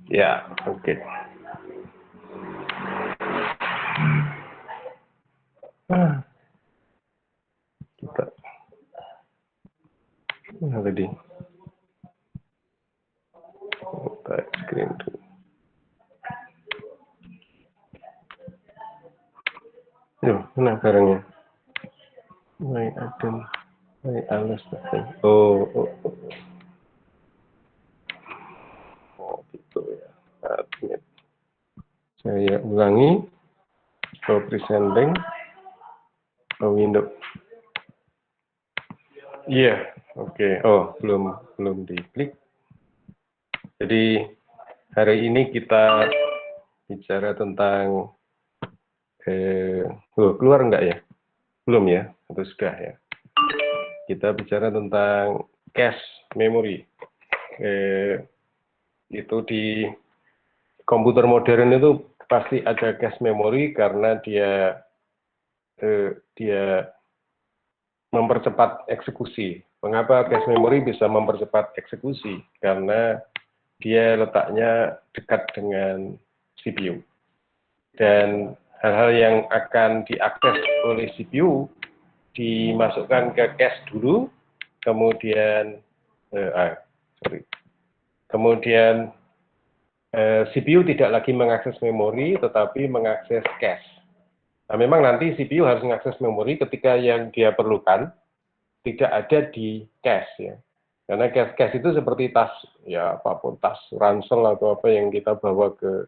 Ya, oke. Kita tadi screen dulu. Mana barangnya? My item, my alas. Oh, gitu ya. Admit. Saya ulangi. So presenting a window. Iya, oke. Oh, belum diklik. Jadi hari ini kita bicara tentang keluar enggak ya? Belum ya? Atau sudah ya? Kita bicara tentang cache memory. Itu di komputer modern itu pasti ada cache memory karena dia mempercepat eksekusi. Mengapa cache memory bisa mempercepat eksekusi? Karena dia letaknya dekat dengan CPU. Dan hal-hal yang akan diakses oleh CPU dimasukkan ke cache dulu, kemudian CPU tidak lagi mengakses memori, tetapi mengakses cache. Nah, memang nanti CPU harus mengakses memori ketika yang dia perlukan tidak ada di cache ya. Karena cache itu seperti tas, ya apapun, tas ransel atau apa yang kita bawa ke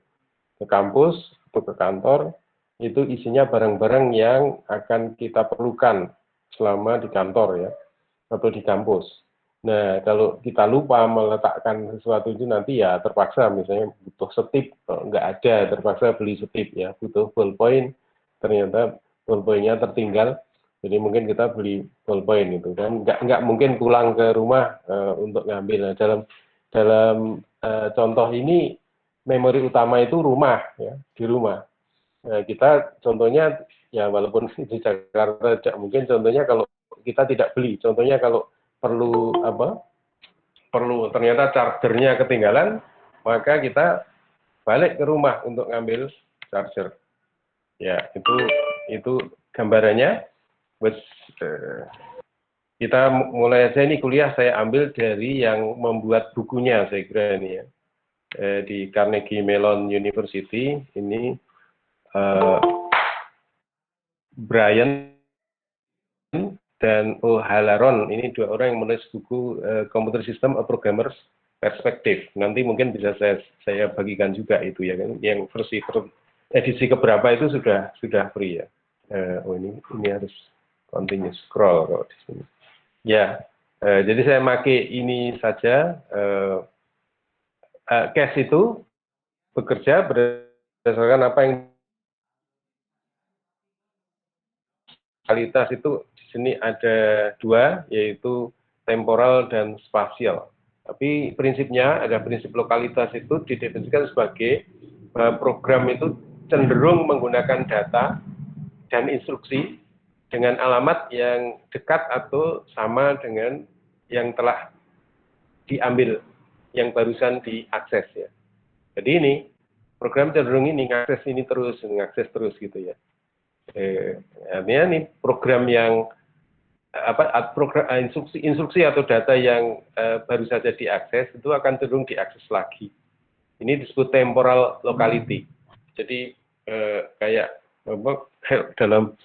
kampus atau ke kantor, itu isinya barang-barang yang akan kita perlukan selama di kantor ya, atau di kampus. Nah, kalau kita lupa meletakkan sesuatu itu nanti ya terpaksa, misalnya butuh setip, nggak ada, terpaksa beli setip ya, butuh ballpoint, ternyata ballpointnya tertinggal, jadi mungkin kita beli ballpoint itu kan, nggak mungkin pulang ke rumah untuk ngambil. Nah, dalam contoh ini memori utama itu rumah ya, di rumah. Nah, kita contohnya ya walaupun di Jakarta tidak mungkin, contohnya kalau kita tidak beli, contohnya kalau perlu ternyata chargernya ketinggalan, maka kita balik ke rumah untuk ngambil charger. Ya, itu gambarannya. Kita mulai aja ini kuliah, saya ambil dari yang membuat bukunya, saya kira ini ya, di Carnegie Mellon University. Ini Brian dan O'Halloran, ini dua orang yang menulis buku Computer System A Programmer's Perspective. Nanti mungkin bisa saya bagikan juga itu ya kan, yang versi edisi keberapa itu sudah free ya. Ini harus continue scroll kalau di sini. Ya, jadi saya pakai ini saja. Cache itu bekerja berdasarkan apa yang kualitas itu. Di sini ada dua, yaitu temporal dan spasial. Tapi prinsipnya, ada prinsip lokalitas itu didefinisikan sebagai program itu cenderung menggunakan data dan instruksi dengan alamat yang dekat atau sama dengan yang telah diambil, yang barusan diakses ya. Jadi ini, program cenderung ini ngakses ini terus, ngakses terus gitu ya. Artinya ini program yang instruksi atau data yang baru saja diakses itu akan cenderung diakses lagi. Ini disebut temporal locality. Jadi kayak dalam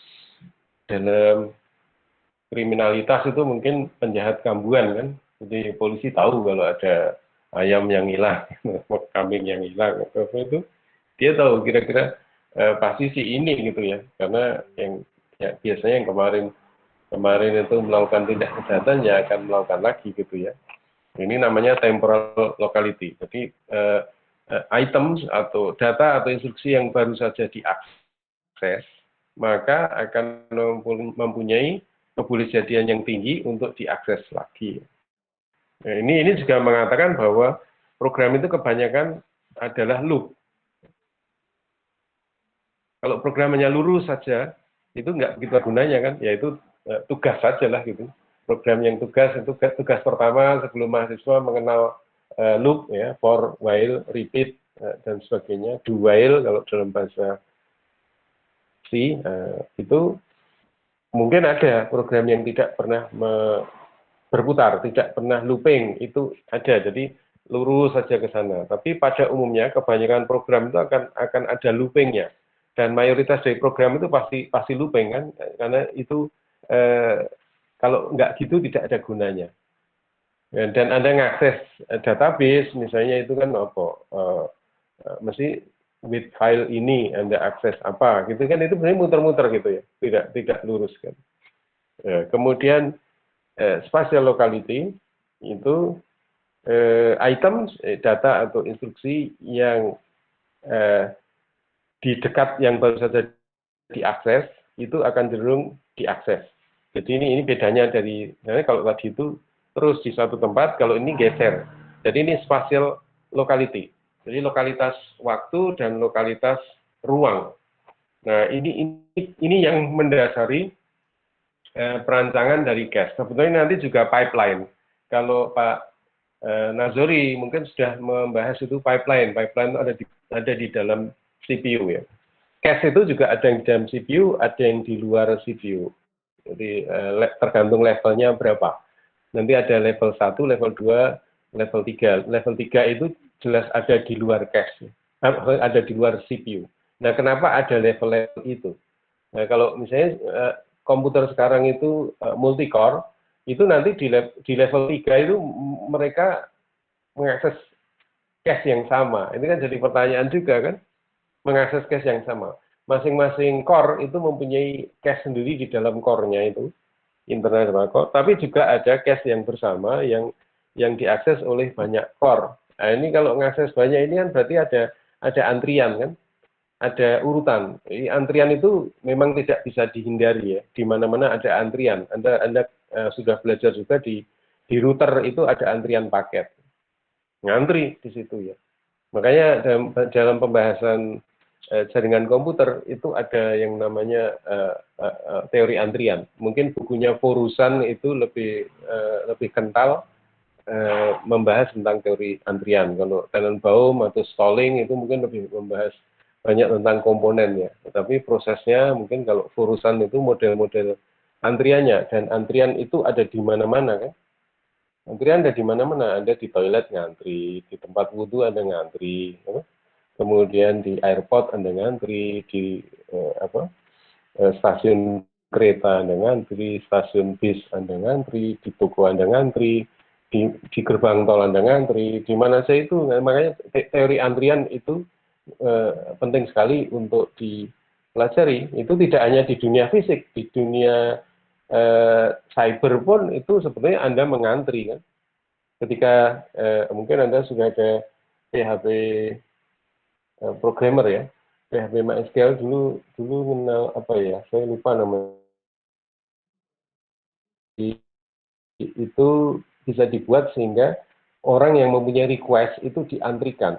kriminalitas itu mungkin penjahat kambuhan kan. Jadi polisi tahu kalau ada ayam yang hilang, kambing yang hilang, itu dia tahu kira-kira pasti si ini gitu ya. Karena yang ya, biasanya yang kemarin itu melakukan tindak kejahatan ya akan melakukan lagi gitu ya. Ini namanya temporal locality. Jadi items atau data atau instruksi yang baru saja diakses, maka akan mempunyai kebolehjadian yang tinggi untuk diakses lagi. Nah, ini juga mengatakan bahwa program itu kebanyakan adalah loop. Kalau programnya lurus saja, itu nggak begitu gunanya kan, yaitu tugas saja lah gitu. Program yang tugas pertama sebelum mahasiswa mengenal loop ya, for, while, repeat, dan sebagainya. Do while kalau dalam bahasa C, itu mungkin ada program yang tidak pernah berputar, tidak pernah looping, itu ada. Jadi lurus saja ke sana. Tapi pada umumnya kebanyakan program itu akan ada loopingnya. Dan mayoritas dari program itu pasti looping kan, karena itu kalau nggak gitu tidak ada gunanya. Dan Anda ngakses database, misalnya itu kan apa? Mesti with file ini Anda akses apa, gitu kan? Itu sebenarnya muter-muter gitu ya, tidak lurus kan. Kemudian spatial locality itu item, data atau instruksi yang di dekat yang baru saja diakses itu akan cenderung diakses. Jadi ini bedanya dari kalau tadi itu terus di suatu tempat, kalau ini geser. Jadi ini spatial locality. Jadi lokalitas waktu dan lokalitas ruang. Nah ini yang mendasari perancangan dari cache. Sebetulnya nanti juga pipeline. Kalau Pak Nazori mungkin sudah membahas itu pipeline. Pipeline itu ada di dalam CPU ya. Cache itu juga ada yang di dalam CPU, ada yang di luar CPU. Jadi tergantung levelnya berapa. Nanti ada level 1, level 2, level 3. Level 3 itu jelas ada di luar cache. Ada di luar CPU. Nah, kenapa ada level-level itu? Nah, kalau misalnya komputer sekarang itu multi-core, itu nanti di level 3 itu mereka mengakses cache yang sama. Ini kan jadi pertanyaan juga kan, mengakses cache yang sama. Masing-masing core itu mempunyai cache sendiri di dalam core-nya itu, internal sama core, tapi juga ada cache yang bersama yang diakses oleh banyak core. Nah, ini kalau mengakses banyak ini kan berarti ada antrian kan, ada urutan. Jadi antrian itu memang tidak bisa dihindari ya. Di mana-mana ada antrian. Anda sudah belajar juga di router itu ada antrian paket. Ngantri di situ ya. Makanya dalam pembahasan jaringan komputer itu ada yang namanya teori antrian. Mungkin bukunya Forusan itu lebih kental membahas tentang teori antrian. Kalau Tenenbaum atau Stalling itu mungkin lebih membahas banyak tentang komponen ya. Tetapi prosesnya mungkin kalau Forusan itu model-model antriannya, dan antrian itu ada di mana-mana kan. Antrian ada di mana-mana, Anda di toilet ngantri, di tempat wudhu Anda ngantri, kemudian di airport Anda ngantri, di stasiun kereta Anda ngantri, stasiun bis Anda ngantri, di toko Anda ngantri, di gerbang tol Anda ngantri, di mana saja itu. Makanya teori antrian itu penting sekali untuk dipelajari. Itu tidak hanya di dunia fisik, di dunia cyber pun itu sebetulnya Anda mengantri kan. Ketika mungkin Anda sudah ada PHP programmer ya, PHP MySQL dulu kenal apa ya, saya lupa namanya. Itu bisa dibuat sehingga orang yang mempunyai request itu diantrikan,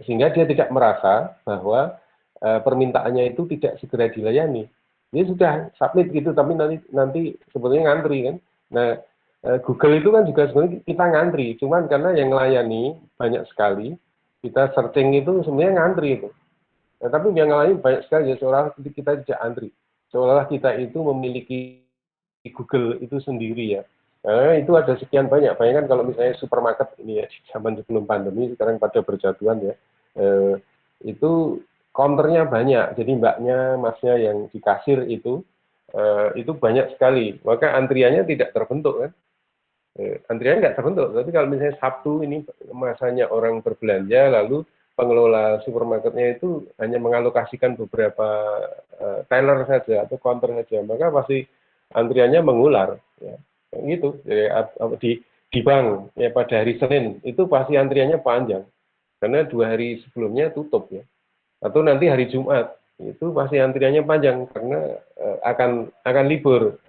sehingga dia tidak merasa bahwa permintaannya itu tidak segera dilayani. Dia sudah submit gitu, tapi nanti sebetulnya ngantri kan. Nah, Google itu kan juga sebenarnya kita ngantri, cuman karena yang melayani banyak sekali, kita searching itu sebenarnya ngantri itu. Nah, tapi yang lain banyak sekali, ya, seolah kita tidak antri. Seolah kita itu memiliki Google itu sendiri ya. Nah, itu ada sekian banyak. Bayangkan kalau misalnya supermarket ini ya, zaman sebelum pandemi, sekarang pada berjatuhan ya, itu counternya banyak. Jadi mbaknya, masnya yang di kasir itu banyak sekali. Maka antriannya tidak terbentuk kan. Antrian nggak terbentuk, tapi kalau misalnya Sabtu ini masanya orang berbelanja, lalu pengelola supermarketnya itu hanya mengalokasikan beberapa teller saja atau counter saja, maka pasti antriannya mengular, ya. Gitu. Di bank ya pada hari Senin itu pasti antriannya panjang, karena 2 hari sebelumnya tutup ya, atau nanti hari Jumat itu pasti antriannya panjang karena akan libur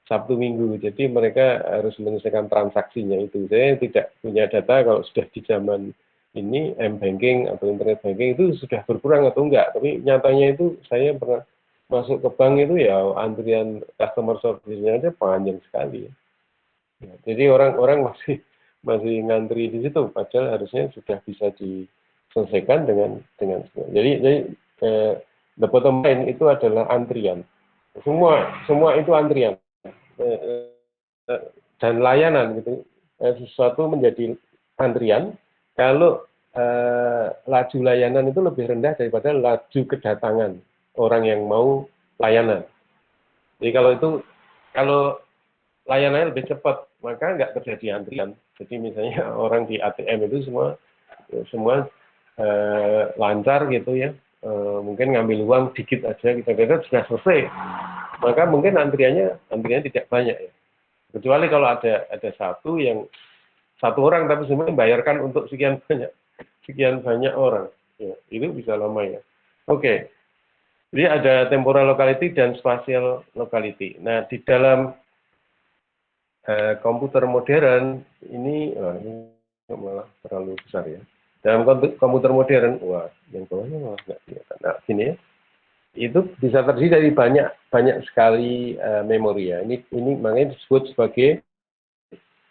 Sabtu Minggu, jadi mereka harus menyelesaikan transaksinya itu. Saya tidak punya data kalau sudah di zaman ini M-banking atau internet banking itu sudah berkurang atau enggak, tapi nyatanya itu saya pernah masuk ke bank itu ya antrian customer service-nya aja panjang sekali. Ya, jadi orang-orang masih ngantri di situ, padahal harusnya sudah bisa selesaikan dengan jadi the bottom line itu adalah antrian. Semua itu antrian. Dan layanan gitu. Sesuatu menjadi antrian kalau laju layanan itu lebih rendah daripada laju kedatangan orang yang mau layanan. Jadi kalau layanannya lebih cepat, maka nggak terjadi antrian. Jadi misalnya orang di ATM itu semua lancar gitu ya, mungkin ngambil uang dikit aja kita sudah selesai, maka mungkin antriannya tidak banyak ya. Kecuali kalau ada satu orang tapi semua membayarkan untuk sekian banyak orang, ya, itu bisa lama ya. Oke, jadi ada temporal locality dan spatial locality. Nah di dalam komputer modern ini malah terlalu besar ya. Dalam komputer modern, wah, yang bawahnya malah nggak kelihatan. Nah, gini ya, itu bisa terdiri dari banyak sekali memori ya. Ini makanya disebut sebagai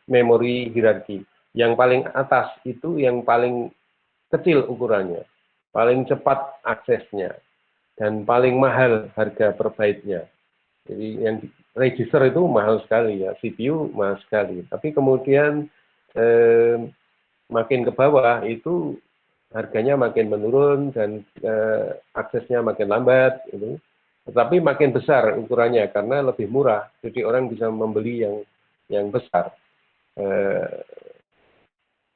memori hierarki. Yang paling atas itu yang paling kecil ukurannya, paling cepat aksesnya, dan paling mahal harga per byte-nya. Jadi yang register itu mahal sekali ya, CPU mahal sekali. Tapi kemudian makin ke bawah itu harganya makin menurun dan aksesnya makin lambat gitu. Tetapi makin besar ukurannya karena lebih murah, jadi orang bisa membeli yang besar.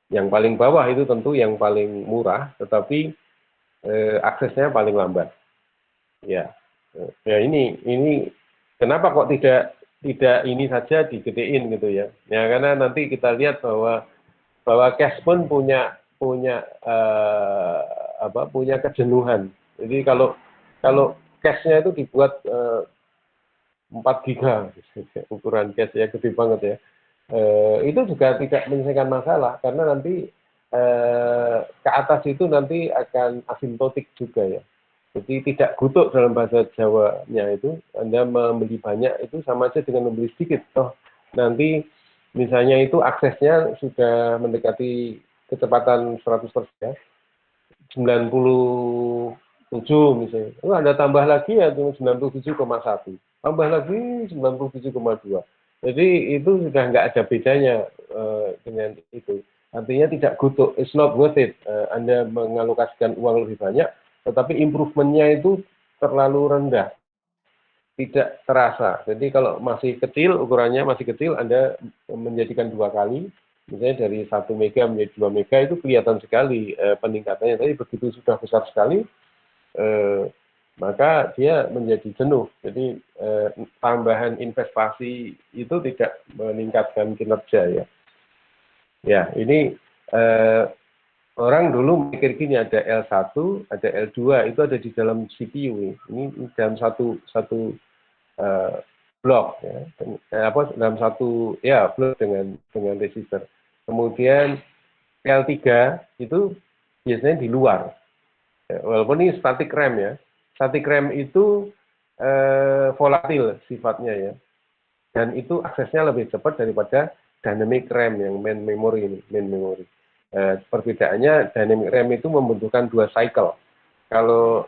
Yang paling bawah itu tentu yang paling murah, tetapi aksesnya paling lambat. Ya, ya ini kenapa kok tidak ini saja digedein gitu ya? Ya karena nanti kita lihat bahwa cache pun punya kejenuhan. Jadi kalau cache-nya itu dibuat 4 giga ukuran cache ya, gede banget ya. Itu juga tidak menyelesaikan masalah karena nanti ke atas itu nanti akan asimptotik juga ya. Jadi tidak gutuk dalam bahasa Jawanya itu, Anda membeli banyak itu sama aja dengan membeli sedikit. Toh nanti misalnya itu aksesnya sudah mendekati kecepatan 100%, 97 misalnya. Lalu Anda tambah lagi ya 97,1. Tambah lagi 97,2. Jadi itu sudah nggak ada bedanya dengan itu. Artinya tidak gutuk, it's not worth it. Anda mengalokasikan uang lebih banyak, tetapi improvementnya itu terlalu rendah, tidak terasa. Jadi kalau masih kecil, ukurannya masih kecil, Anda menjadikan 2 kali, misalnya dari 1 mega menjadi 2 mega, itu kelihatan sekali peningkatannya. Tapi begitu sudah besar sekali, maka dia menjadi jenuh. Jadi tambahan investasi itu tidak meningkatkan kinerja ya. Ya, ini orang dulu mikir gini, ada L1, ada L2, itu ada di dalam CPU. Ini dalam satu blok ya. Dalam satu blok dengan resistor. Kemudian L3 itu biasanya di luar. Ya, walaupun ini static RAM ya. Static RAM itu volatil sifatnya ya. Dan itu aksesnya lebih cepat daripada dynamic RAM yang main memory ini, main memory. Perbedaannya dynamic RAM itu membutuhkan 2 cycle. Kalau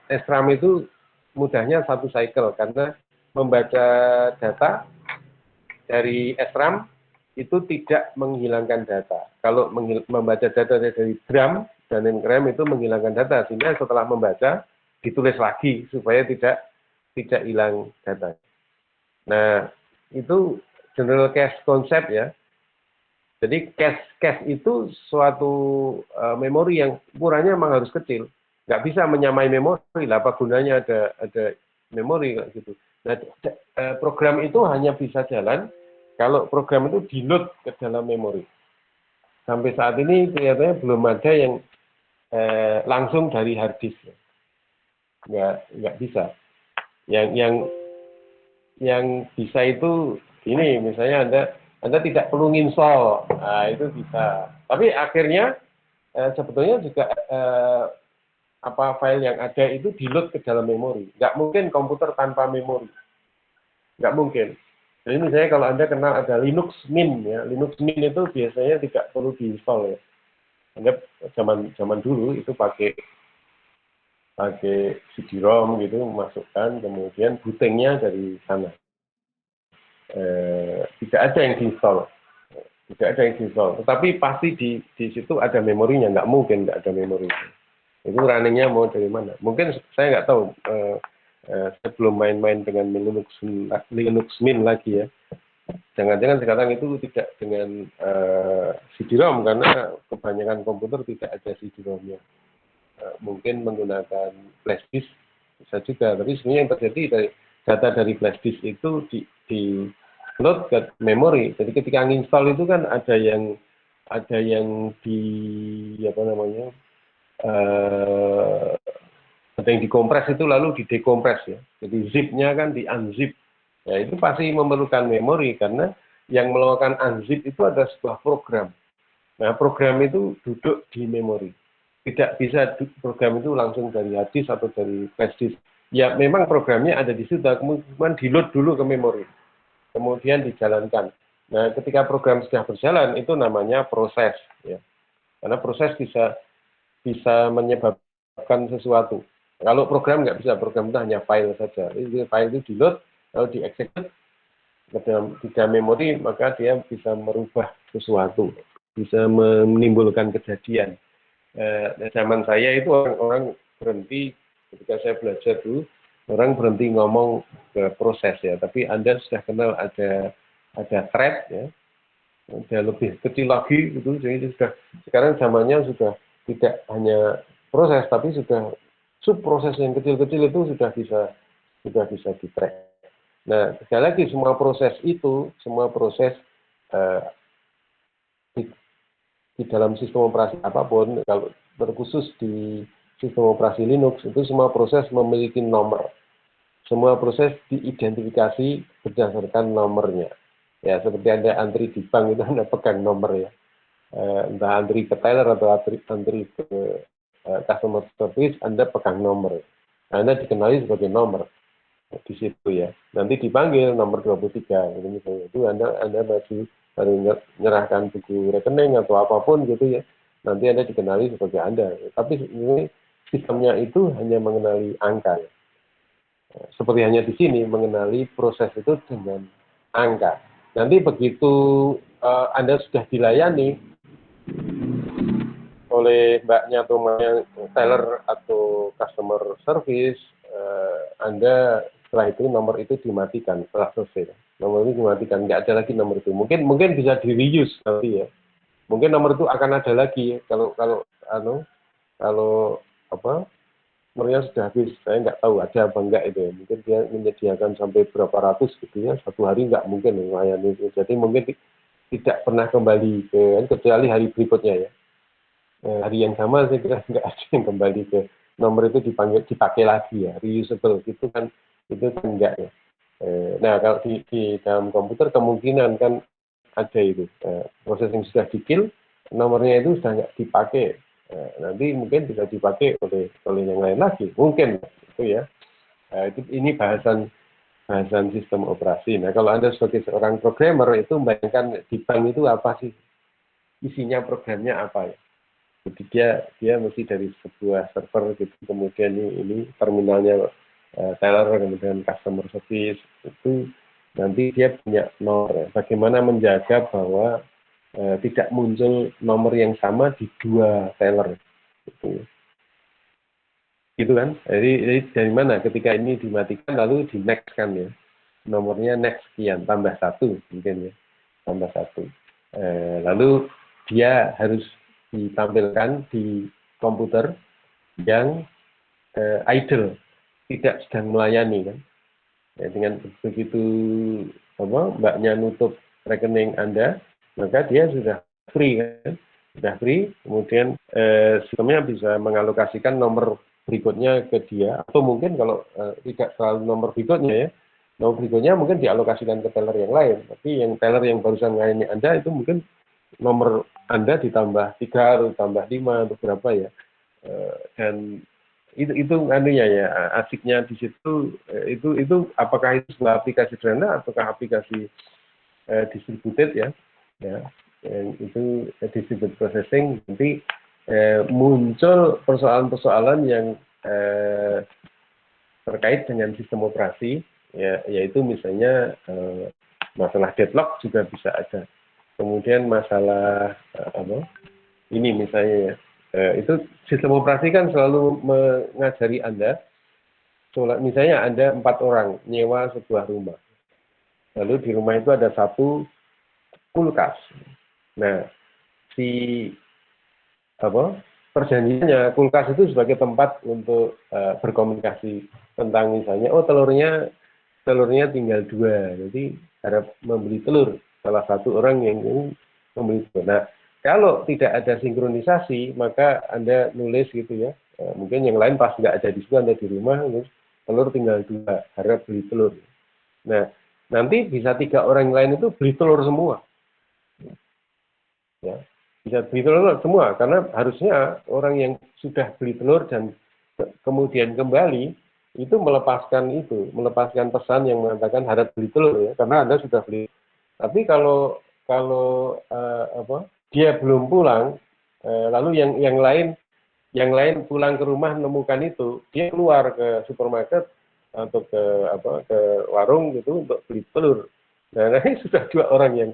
SRAM itu mudahnya 1 cycle karena membaca data dari SRAM itu tidak menghilangkan data. Kalau membaca data dari DRAM, dynamic RAM itu menghilangkan data, sehingga setelah membaca ditulis lagi supaya tidak hilang data. Nah, itu general cache concept ya. Jadi cache itu suatu memori yang ukurannya memang harus kecil. Nggak bisa menyamai memori lah, apa gunanya ada memori kayak gitu. Nah, program itu hanya bisa jalan kalau program itu di-load ke dalam memori. Sampai saat ini kelihatannya belum ada yang langsung dari hard disk. Nggak bisa. Yang bisa itu ini, misalnya Anda tidak perlu install, nah itu bisa. Tapi akhirnya sebetulnya juga file yang ada itu di-load ke dalam memori. Nggak mungkin komputer tanpa memori. Nggak mungkin. Jadi misalnya kalau Anda kenal ada Linux Mint ya, Linux Mint itu biasanya tidak perlu diinstal ya. Anda zaman dulu itu pakai CD-ROM gitu, masukkan, kemudian bootingnya dari sana. Tidak ada yang diinstal, tetapi pasti di situ ada memorinya, nggak mungkin nggak ada memori. Itu runningnya mau dari mana? Mungkin saya nggak tahu, saya belum main-main dengan Linux Mint lagi ya. Jangan-jangan sekarang itu tidak dengan CD-ROM, karena kebanyakan komputer tidak ada CD-ROM-nya. Mungkin menggunakan flash disk bisa juga, tapi sebenarnya yang terjadi dari data dari flash disk itu di load ke memori. Jadi ketika nginstall itu kan ada yang di apa namanya, ada yang dikompres itu lalu didekompres ya. Jadi zip-nya kan di unzip. Ya itu pasti memerlukan memori, karena yang melakukan unzip itu ada sebuah program. Nah, program itu duduk di memori. Tidak bisa program itu langsung dari hard disk atau dari flash disk. Ya memang programnya ada di situ, kemudian di-load dulu ke memori. Kemudian dijalankan. Nah, ketika program sudah berjalan, itu namanya proses. Ya. Karena proses bisa menyebabkan sesuatu. Kalau program nggak bisa, program itu hanya file saja. Jadi file itu di-load, lalu di-execute ke dalam memori, maka dia bisa merubah sesuatu, bisa menimbulkan kejadian. Zaman saya itu orang berhenti, ketika saya belajar dulu, orang berhenti ngomong ke proses ya, tapi Anda sudah kenal ada thread ya, sudah lebih kecil lagi gitu, jadi sekarang zamannya sudah tidak hanya proses, tapi sudah subproses yang kecil-kecil itu sudah bisa di-track. Nah, sekali lagi semua proses di dalam sistem operasi apapun, kalau terkhusus di sistem operasi Linux, itu semua proses memiliki nomor. Semua proses diidentifikasi berdasarkan nomornya. Ya, seperti Anda antri di bank itu Anda pegang nomor ya. Entah antri ke teller atau antri ke customer service, Anda pegang nomor. Anda dikenali sebagai nomor di situ ya. Nanti dipanggil nomor 23 gitu misalnya. Itu Anda masih menyerahkan buku rekening atau apapun gitu ya. Nanti Anda dikenali sebagai Anda. Tapi ini sistemnya itu hanya mengenali angka ya. Seperti hanya di sini mengenali proses itu dengan angka. Nanti begitu Anda sudah dilayani oleh mbaknya atau teller atau customer service, Anda setelah itu nomor itu dimatikan setelah selesai. Nomor itu dimatikan, nggak ada lagi nomor itu. Mungkin bisa di reuse nanti ya. Mungkin nomor itu akan ada lagi ya. Kalau nomornya sudah habis, saya nggak tahu ada apa enggak itu ya. Mungkin dia menyediakan sampai berapa ratus gitu ya, satu hari nggak mungkin melayani itu. Jadi mungkin tidak pernah kembali kecuali hari berikutnya ya. Hari yang sama saya kira nggak ada yang kembali ke nomor itu dipakai lagi ya, reusable itu kan enggak ya. Nah kalau di dalam komputer kemungkinan kan ada itu proses yang sudah di-kill, nomornya itu sudah nggak dipakai. Nanti mungkin bisa dipakai oleh yang lain lagi, mungkin itu ya. Ini bahasan sistem operasi. Nah kalau Anda sebagai seorang programmer itu bayangkan di bank itu apa sih isinya, programnya apa ya. Jadi dia mesti dari sebuah server gitu, kemudian ini terminalnya teller, kemudian customer service, itu nanti dia punya nomor. Bagaimana menjaga bahwa tidak muncul nomor yang sama di dua teller, gitu kan? Jadi dari mana ketika ini dimatikan lalu di next kan ya, nomornya next sekian tambah satu mungkin ya, tambah satu. Lalu dia harus ditampilkan di komputer yang idle, tidak sedang melayani kan. Ya, dengan begitu mbaknya nutup rekening Anda, maka dia sudah free kan, sudah free. Kemudian sistemnya bisa mengalokasikan nomor berikutnya ke dia, atau mungkin kalau tidak selalu nomor berikutnya ya, nomor berikutnya mungkin dialokasikan ke teller yang lain. Tapi yang teller yang barusan melayani Anda itu mungkin nomor Anda ditambah 3 atau ditambah 5 atau berapa ya. Dan itu anunya ya, asiknya di situ itu apakah itu sebuah aplikasi sederhana ataukah aplikasi distributed ya. Yang itu distributed processing, nanti muncul persoalan-persoalan yang terkait dengan sistem operasi, ya, yaitu misalnya masalah deadlock juga bisa ada. Kemudian masalah ini misalnya ya, itu sistem operasi kan selalu mengajari Anda, misalnya Anda 4 orang nyewa sebuah rumah, lalu di rumah itu ada satu kulkas. Nah, si perjanjiannya kulkas itu sebagai tempat untuk berkomunikasi tentang misalnya, oh telurnya tinggal 2, jadi harap membeli telur, salah satu orang yang membeli telur. Nah, kalau tidak ada sinkronisasi, maka Anda nulis gitu ya, mungkin yang lain pas nggak ada di situ, Anda di rumah, telur tinggal 2, harap beli telur. Nah, nanti bisa 3 orang yang lain itu beli telur semua. Ya, bisa beli telur semua, karena harusnya orang yang sudah beli telur dan kemudian kembali, itu melepaskan pesan yang mengatakan harap beli telur ya, karena Anda sudah beli. Tapi kalau dia belum pulang, lalu yang lain pulang ke rumah menemukan itu, dia keluar ke supermarket atau ke warung gitu untuk beli telur. Nah, ini sudah 2 orang yang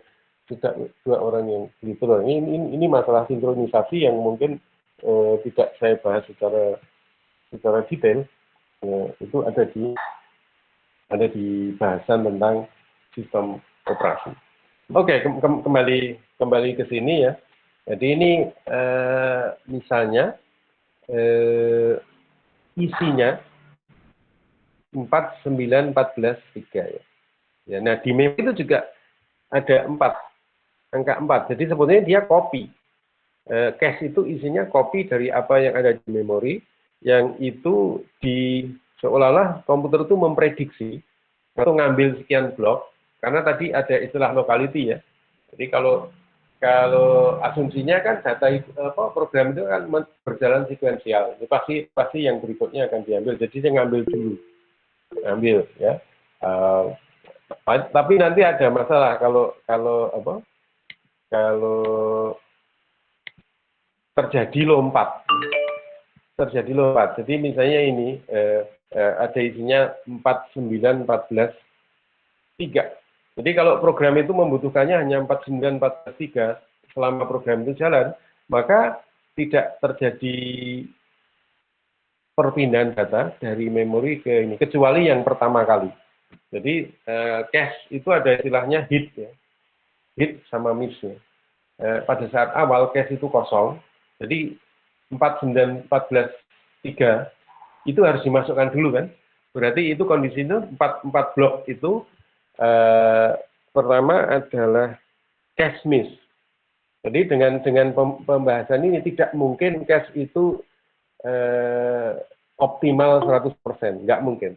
beli telur. Ini masalah sinkronisasi yang mungkin tidak saya bahas secara detail. Itu ada di bahasan tentang sistem operasi. Oke, kembali ke sini ya. Jadi ini misalnya isinya 4, 9, 14, 3 ya. Ya, nah di memori itu juga ada 4, angka 4. Jadi sebetulnya dia copy. Cache itu isinya copy dari apa yang ada di memori, yang itu seolah-olah komputer itu memprediksi atau ngambil sekian blok, karena tadi ada istilah locality ya. Jadi kalau asumsinya kan data itu, program itu kan berjalan sekuensial. Ini pasti yang berikutnya akan diambil. Jadi saya ngambil dulu, ya. Tapi nanti ada masalah kalau terjadi lompat. Jadi misalnya ini ada isinya 4, 9, 14, 3. Jadi kalau program itu membutuhkannya hanya 4, 9, 14, 3, selama program itu jalan, maka tidak terjadi perpindahan data dari memori ke ini, kecuali yang pertama kali. Jadi cache itu ada istilahnya hit ya, hit sama miss ya. Pada saat awal cache itu kosong, jadi 4, 9, 14, 3 itu harus dimasukkan dulu kan. Berarti itu kondisinya 4 blok itu pertama adalah cache miss. Jadi dengan pembahasan ini tidak mungkin cache itu optimal 100%, nggak mungkin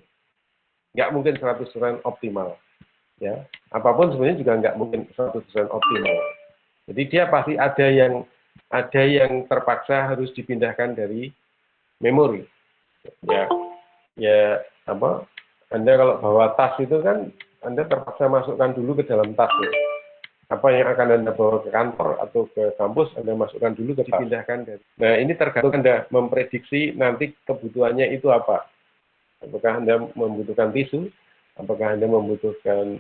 100% optimal. Ya, apapun sebenarnya juga nggak mungkin 100% optimal. Jadi dia pasti ada yang terpaksa harus dipindahkan dari memori. Ya Anda kalau bawa tas itu kan Anda terpaksa masukkan dulu ke dalam tas ya. Apa yang akan Anda bawa ke kantor atau ke kampus, Anda masukkan dulu ke dipindahkan dari. Nah, ini tergantung Anda memprediksi nanti kebutuhannya itu apa. Apakah Anda membutuhkan tisu? Apakah Anda membutuhkan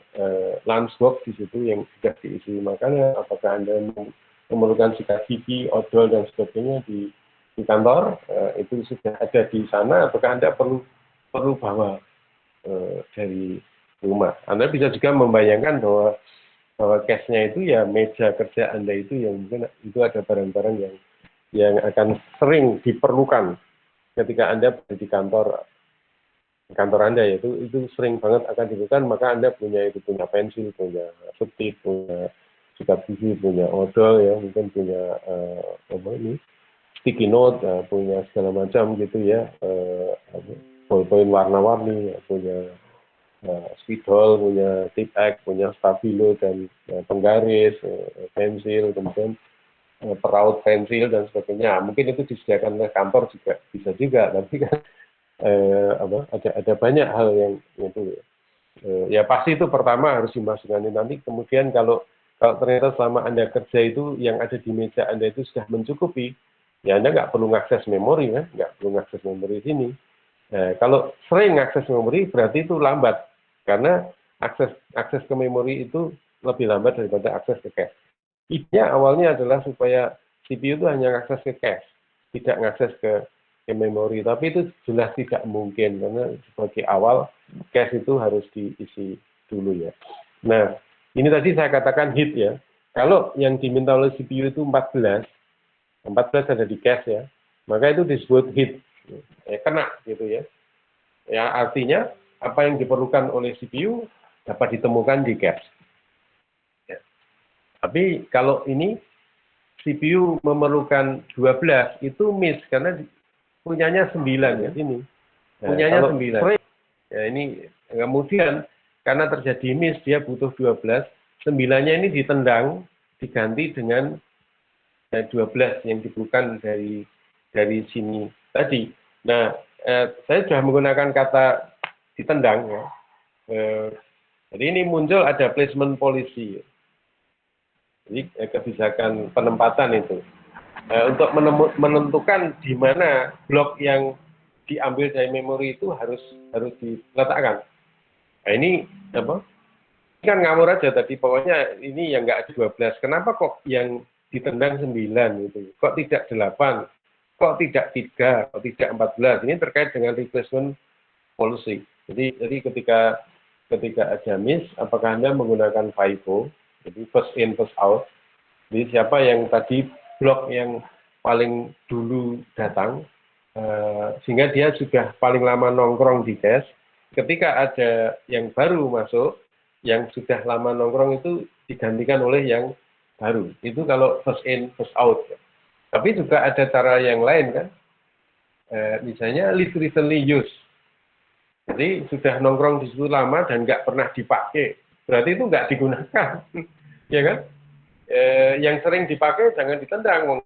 lunchbox di situ yang sudah diisi makanan? Apakah Anda memerlukan sikat gigi, odol, dan sebagainya di kantor? Itu sudah ada di sana. Apakah Anda perlu bawa dari rumah? Anda bisa juga membayangkan bahwa cache-nya itu ya meja kerja Anda itu yang mungkin itu ada barang-barang yang akan sering diperlukan ketika Anda berada di kantor Anda ya, itu sering banget akan dibutuhkan, maka Anda punya pensil, punya stick, punya sikat gigi, punya odol ya, mungkin punya sticky note, punya segala macam gitu ya, ballpoint warna-warni, punya spidol, punya tip X, punya stabilo dan penggaris, pensil, kemudian peraut pensil dan sebagainya. Mungkin itu disediakan oleh kantor juga bisa juga, tapi kan ada banyak hal yang itu ya pasti itu pertama harus dimasukkan. Nanti kemudian kalau ternyata selama Anda kerja itu yang ada di meja Anda itu sudah mencukupi, ya Anda nggak perlu mengakses memori, kan? Nggak perlu mengakses memori di sini. Nah, kalau sering mengakses memori berarti itu lambat, karena akses ke memori itu lebih lambat daripada akses ke cache. Idenya awalnya adalah supaya CPU itu hanya mengakses ke cache, tidak mengakses ke memori. Tapi itu jelas tidak mungkin, karena sebagai awal cache itu harus diisi dulu ya. Nah, ini tadi saya katakan hit ya. Kalau yang diminta oleh CPU itu 14 ada di cache ya, maka itu disebut hit. Ya, kena gitu ya. Ya, artinya apa yang diperlukan oleh CPU dapat ditemukan di cache. Ya. Tapi kalau ini CPU memerlukan 12, itu miss karena punyanya 9 ya sini. Nah, punyanya 9. Ya, ini kemudian karena terjadi miss dia butuh 12, 9-nya ini ditendang, diganti dengan 12 yang dibutuhkan dari sini tadi. Nah, saya sudah menggunakan kata ditendang ya. Jadi ini muncul ada placement policy. Jadi kebijakan penempatan itu. Untuk menentukan di mana blok yang diambil dari memori itu harus diletakkan. Nah, ini apa? Ini kan ngawur aja tadi, pokoknya ini yang nggak ada 12. Kenapa kok yang ditendang 9 gitu? Kok tidak 8? Kok tidak 3? Kok tidak 14? Ini terkait dengan replacement policy. Jadi ketika ada miss, apakah Anda menggunakan FIFO, jadi first in, first out. Jadi siapa yang tadi blok yang paling dulu datang, sehingga dia sudah paling lama nongkrong di cache. Ketika ada yang baru masuk, yang sudah lama nongkrong itu digantikan oleh yang baru. Itu kalau first in, first out. Tapi juga ada cara yang lain kan. Misalnya least recently used. Jadi sudah nongkrong di situ lama dan nggak pernah dipakai. Berarti itu nggak digunakan. Ya kan? Yang sering dipakai jangan ditendang.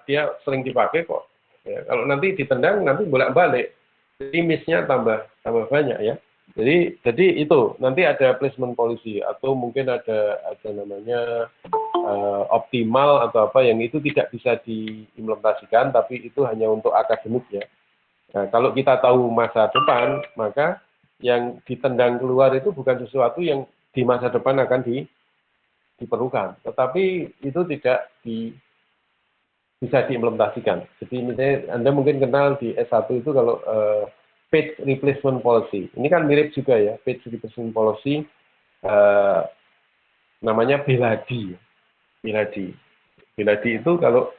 Dia sering dipakai kok. Ya, kalau nanti ditendang, nanti bolak-balik. Jadi miss-nya tambah banyak ya. Jadi itu nanti ada placement policy atau mungkin ada namanya optimal atau apa yang itu tidak bisa diimplementasikan, tapi itu hanya untuk akademik ya. Nah, kalau kita tahu masa depan, maka yang ditendang keluar itu bukan sesuatu yang di masa depan akan diperlukan, tetapi itu tidak bisa diimplementasikan. Jadi misalnya Anda mungkin kenal di S1 itu kalau page replacement policy. Ini kan mirip juga ya, page replacement policy namanya Beladi. Beladi itu kalau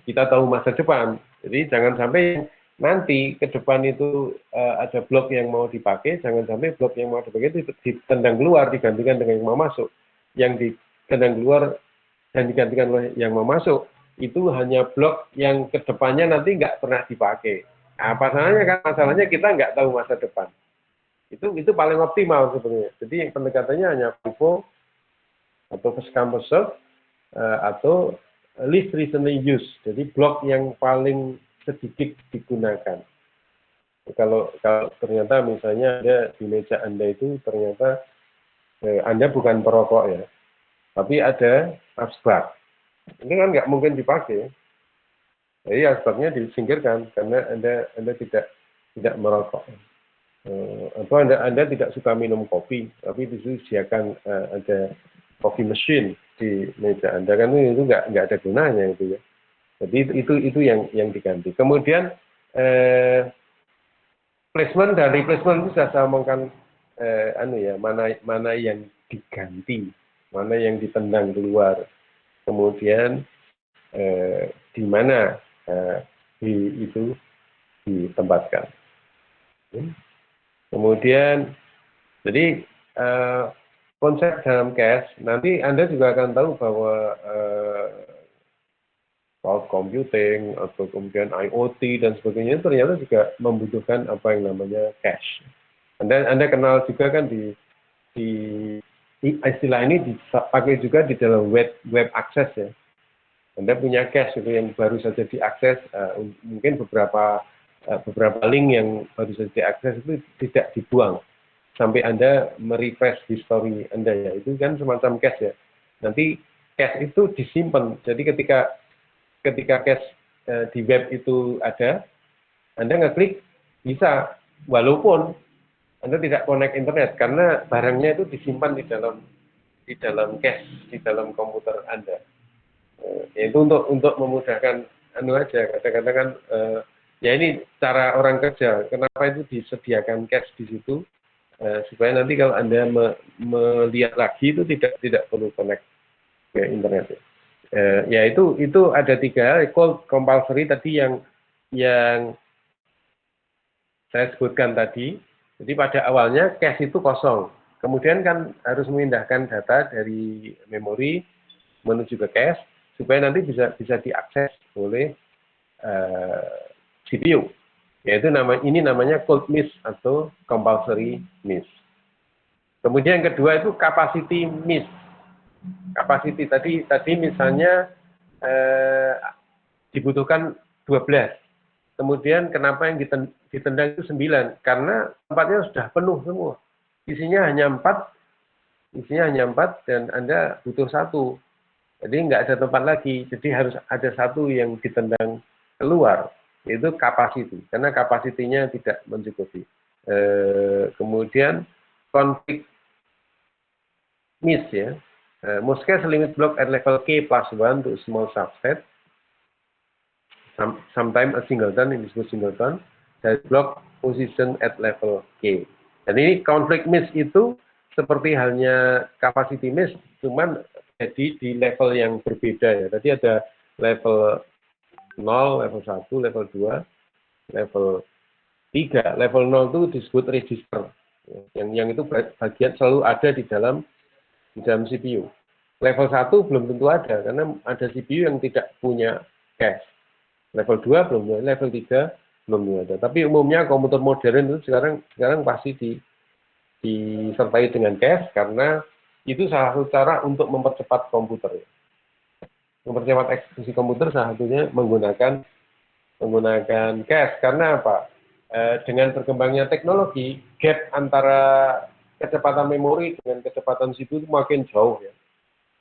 kita tahu masa depan. Jadi jangan sampai nanti ke depan itu ada blok yang mau dipakai, jangan sampai blok yang mau dipakai itu ditendang keluar, digantikan dengan yang mau masuk. Yang ditendang keluar dan digantikan oleh yang mau masuk, itu hanya blok yang kedepannya nanti nggak pernah dipakai. Nah, masalahnya kita nggak tahu masa depan. Itu paling optimal sebenarnya. Jadi pendekatannya hanya FIFO atau first come first serve atau least recently used. Jadi blok yang paling sedikit digunakan. Kalau ternyata misalnya ada di meja Anda itu ternyata Anda bukan perokok ya, tapi ada asbak. Ini kan nggak mungkin dipakai. Jadi asbaknya disingkirkan karena Anda tidak merokok. Atau Anda tidak suka minum kopi, tapi di situ disediakan ada coffee machine di meja Anda, kan itu nggak ada gunanya itu ya. Jadi itu yang diganti. Kemudian placement dan replacement itu saya omongkan mana yang diganti, mana yang ditendang keluar. Kemudian di mana itu ditempatkan. Kemudian, jadi konsep dalam cache, nanti Anda juga akan tahu bahwa cloud computing atau kemudian IoT dan sebagainya ternyata juga membutuhkan apa yang namanya cache. Anda kenal juga kan di istilah ini dipakai juga di dalam web access ya. Anda punya cache itu yang baru saja diakses, mungkin beberapa link yang baru saja diakses itu tidak dibuang sampai Anda merefresh history Anda ya. Itu kan semacam cache ya. Nanti cache itu disimpan. Jadi ketika cache di web itu ada, Anda ngeklik bisa, walaupun Anda tidak connect internet karena barangnya itu disimpan di dalam cache di dalam komputer Anda. Itu untuk memudahkan aja. Kadang-kadang kan ya ini cara orang kerja. Kenapa itu disediakan cache di situ supaya nanti kalau Anda melihat lagi itu tidak perlu connect ke internet. Ya itu ada 3 call compulsory tadi yang saya sebutkan tadi. Jadi pada awalnya cache itu kosong. Kemudian kan harus memindahkan data dari memori menuju ke cache supaya nanti bisa diakses oleh CPU. Yaitu ini namanya cold miss atau compulsory miss. Kemudian yang kedua itu capacity miss. Capacity tadi misalnya dibutuhkan 12. Kemudian kenapa yang ditendang itu 9? Karena tempatnya sudah penuh semua. Isinya hanya 4 dan Anda butuh 1. Jadi nggak ada tempat lagi. Jadi harus ada 1 yang ditendang keluar. Yaitu capacity. Karena kapasitinya tidak mencukupi. Kemudian conflict miss ya. Most cache limit block at level K plus 1 to a small subset. Sometimes a singleton, ini disebut singleton, that block position at level K. Dan ini conflict miss itu seperti halnya capacity miss, cuman jadi di level yang berbeda ya. Tadi ada level 0, level 1, level 2, level 3. Level 0 itu disebut register. Yang itu bagian selalu ada di dalam CPU. Level 1 belum tentu ada, karena ada CPU yang tidak punya cache. Level 2 belum ada, level 3 belum ada. Tapi umumnya komputer modern itu sekarang pasti disertai dengan cache, karena itu salah satu cara untuk mempercepat komputer. Mempercepat eksekusi komputer salah satunya menggunakan cache. Karena apa? Dengan berkembangnya teknologi, gap antara kecepatan memori dengan kecepatan CPU itu makin jauh ya.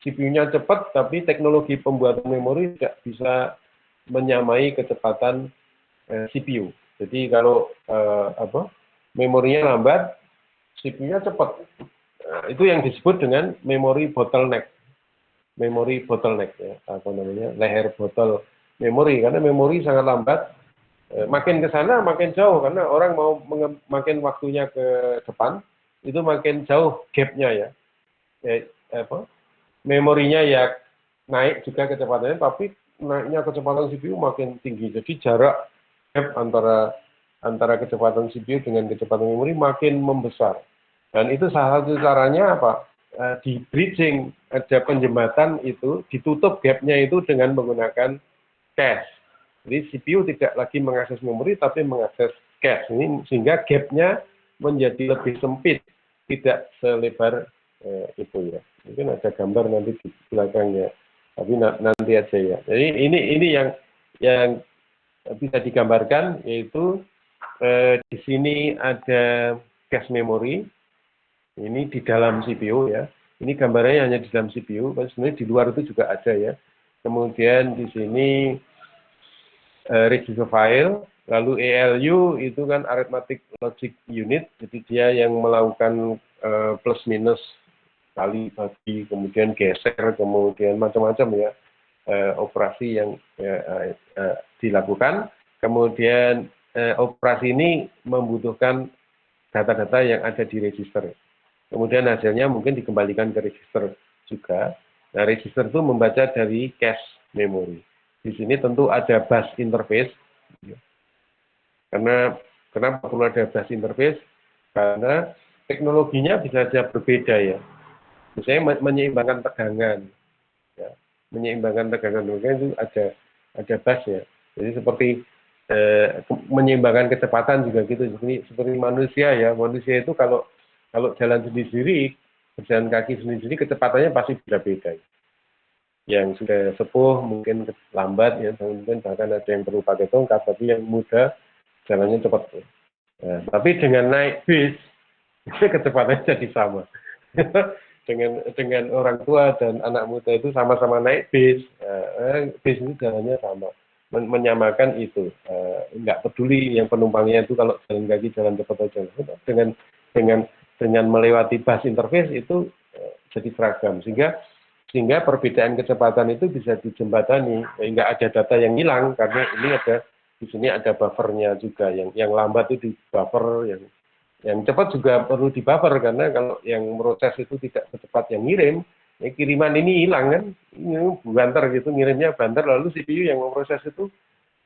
CPU-nya cepat, tapi teknologi pembuatan memori tidak bisa menyamai kecepatan CPU. Jadi kalau memorinya lambat, CPU-nya cepat. Nah, itu yang disebut dengan memori bottleneck. Memori bottleneck ya, leher botol memori, karena memori sangat lambat. Makin ke sana makin jauh, karena orang mau makin waktunya ke depan, itu makin jauh gap-nya ya. Memorinya ya naik juga kecepatannya, tapi naiknya kecepatan CPU makin tinggi. Jadi jarak gap antara kecepatan CPU dengan kecepatan memori makin membesar. Dan itu salah satu caranya apa? Di bridging, ada penjembatan itu, ditutup gap-nya itu dengan menggunakan cache. Jadi CPU tidak lagi mengakses memori, tapi mengakses cache. Ini sehingga gap-nya menjadi lebih sempit, tidak selebar itu ya. Mungkin ada gambar nanti di belakangnya, tapi nanti aja ya. Jadi ini yang bisa digambarkan, yaitu di sini ada cache memory, ini di dalam CPU ya. Ini gambarnya hanya di dalam CPU, sebenarnya di luar itu juga ada ya. Kemudian di sini register file, lalu ALU itu kan arithmetic logic unit, jadi dia yang melakukan plus minus, kali bagi, kemudian geser, kemudian macam-macam ya operasi yang dilakukan. Kemudian operasi ini membutuhkan data-data yang ada di register. Kemudian hasilnya mungkin dikembalikan ke register juga. Nah, register itu membaca dari cache memory. Di sini tentu ada bus interface. Kenapa perlu ada bus interface? Karena teknologinya bisa saja berbeda ya. Misalnya menyeimbangkan tegangan. Ya. Menyeimbangkan tegangan itu ada bus ya. Jadi seperti menyeimbangkan kecepatan juga gitu. Seperti manusia ya. Manusia itu kalau jalan sendiri-sendiri, berjalan kaki sendiri-sendiri, kecepatannya pasti beda-beda. Yang sudah sepuh mungkin lambat ya, mungkin bahkan ada yang perlu pakai tongkat, tapi yang muda jalannya cepat. Nah, tapi dengan naik bis, kecepatannya jadi sama. dengan orang tua dan anak muda itu sama-sama naik bis. Bis itu jalannya sama. Menyamakan itu. Nggak peduli yang penumpangnya itu kalau jalan kaki jalan cepat atau jalan. Dengan melewati bus interface itu jadi seragam. Sehingga perbedaan kecepatan itu bisa dijembatani. Nggak ada data yang hilang karena ini di sini ada buffernya juga. Yang lambat itu di buffer, yang cepat juga perlu di buffer karena kalau yang proses itu tidak secepat yang ngirim, ya kiriman ini hilang kan, ini banter gitu, ngirimnya banter, lalu CPU yang memproses itu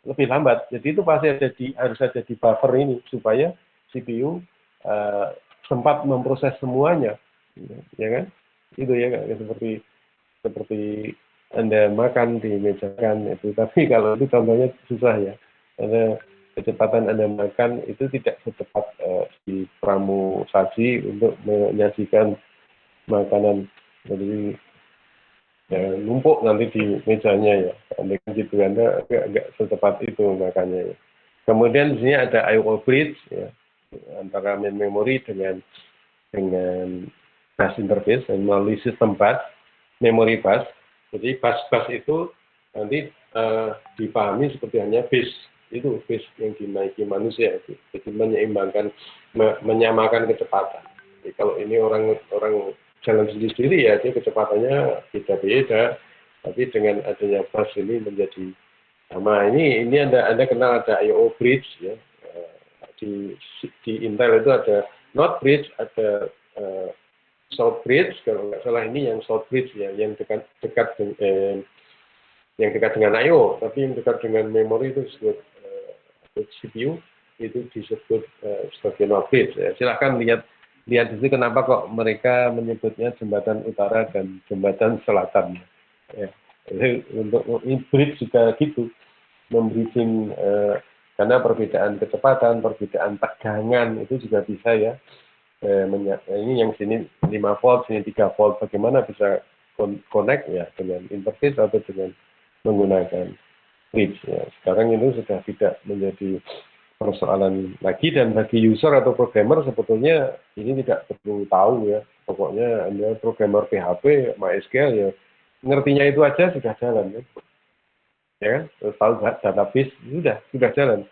lebih lambat. Jadi itu pasti harus ada di buffer ini supaya CPU sempat memproses semuanya, ya kan? Itu ya kan seperti Anda makan di meja makan itu. Tapi kalau itu contohnya susah ya, karena kecepatan Anda makan itu tidak secepat di pramusasi untuk menyajikan makanan. Jadi ya, numpuk nanti di mejanya ya. Anda gitu, Anda agak secepat itu makannya ya. Kemudian di sini ada I/O bridge ya, antara main memory dengan bus interface melalui sistem bus, memory bus. Jadi bus itu nanti dipahami seperti hanya bus yang dinaiki manusia itu, jadi menyamakan kecepatan. Jadi kalau ini orang jalan sendiri ya dia kecepatannya beda-beda, tapi dengan adanya bus ini menjadi sama. Ini Anda kenal ada I/O bridge ya, di Intel itu ada North bridge, ada South bridge. Kalau nggak salah ini yang South bridge ya, yang dekat dengan I/O, tapi yang dekat dengan memori itu disebut CPU, itu disebut sebagai North bridge. Ya, silahkan lihat itu kenapa kok mereka menyebutnya jembatan utara dan jembatan selatan. Ya, jadi untuk bridge juga gitu, membridging karena perbedaan kecepatan, perbedaan tegangan itu juga bisa ya. Ini yang sini 5 volt, sini 3 volt, bagaimana bisa connect ya dengan interface atau dengan menggunakan bridge ya. Sekarang itu sudah tidak menjadi persoalan lagi, dan bagi user atau programmer sebetulnya ini tidak perlu tahu ya. Pokoknya Anda programmer PHP, MySQL ya, ngertinya itu aja sudah jalan ya. Ya kan? Terus tahu database sudah jalan.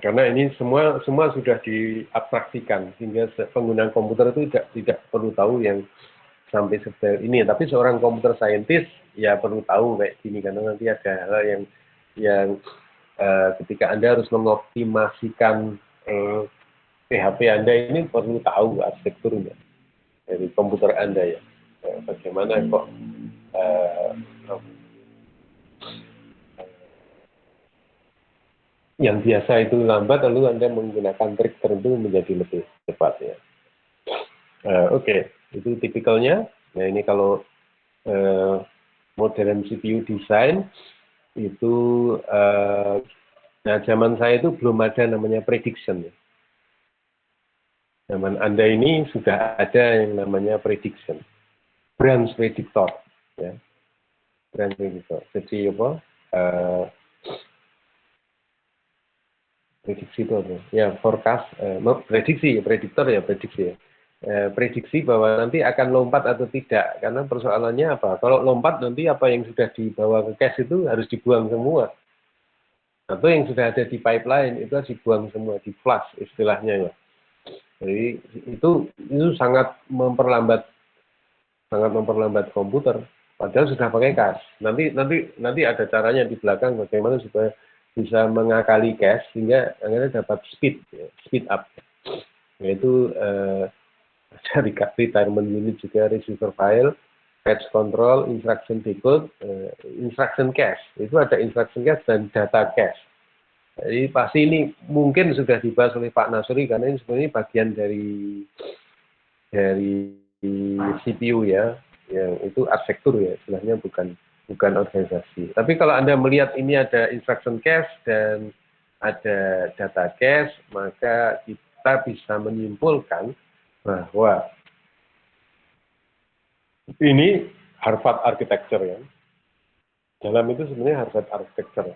Karena ini semua sudah diabstraksikan sehingga penggunaan komputer itu tidak perlu tahu yang sampai sedetail ini. Tapi seorang komputer scientist ya perlu tahu kayak gini, karena nanti ada hal yang ketika Anda harus mengoptimasikan PHP Anda ini perlu tahu arsitekturnya dari komputer Anda ya. Bagaimana kok yang biasa itu lambat, lalu Anda menggunakan trik tertentu menjadi lebih cepat ya. Oke. Itu tipikalnya. Nah ini kalau modern CPU design itu, nah zaman saya itu belum ada namanya prediction. Ya. Zaman Anda ini sudah ada yang namanya prediction, branch predictor, ya, branch predictor. Jadi apa? Prediksi itu apa? Ya forecast, prediksi, prediktor ya prediksi ya. Prediksi bahwa nanti akan lompat atau tidak, karena persoalannya apa? Kalau lompat nanti apa yang sudah dibawa ke cache itu harus dibuang semua, atau yang sudah ada di pipeline itu harus dibuang semua, di flush istilahnya ya. Jadi itu sangat memperlambat komputer, padahal sudah pakai cache. Nanti ada caranya di belakang bagaimana supaya bisa mengakali cache sehingga akhirnya dapat speed up, yaitu dari retirement unit juga, receiver file, fetch control, instruction decode, instruction cache. Itu ada instruction cache dan data cache. Jadi pasti ini mungkin sudah dibahas oleh Pak Nasri, karena ini sebenarnya bagian dari CPU ya, yang itu arsitektur ya, istilahnya bukan organisasi. Tapi kalau Anda melihat ini ada instruction cache dan ada data cache, maka kita bisa menyimpulkan bahwa ini Harvard architecture ya. Dalam itu sebenarnya Harvard architecture.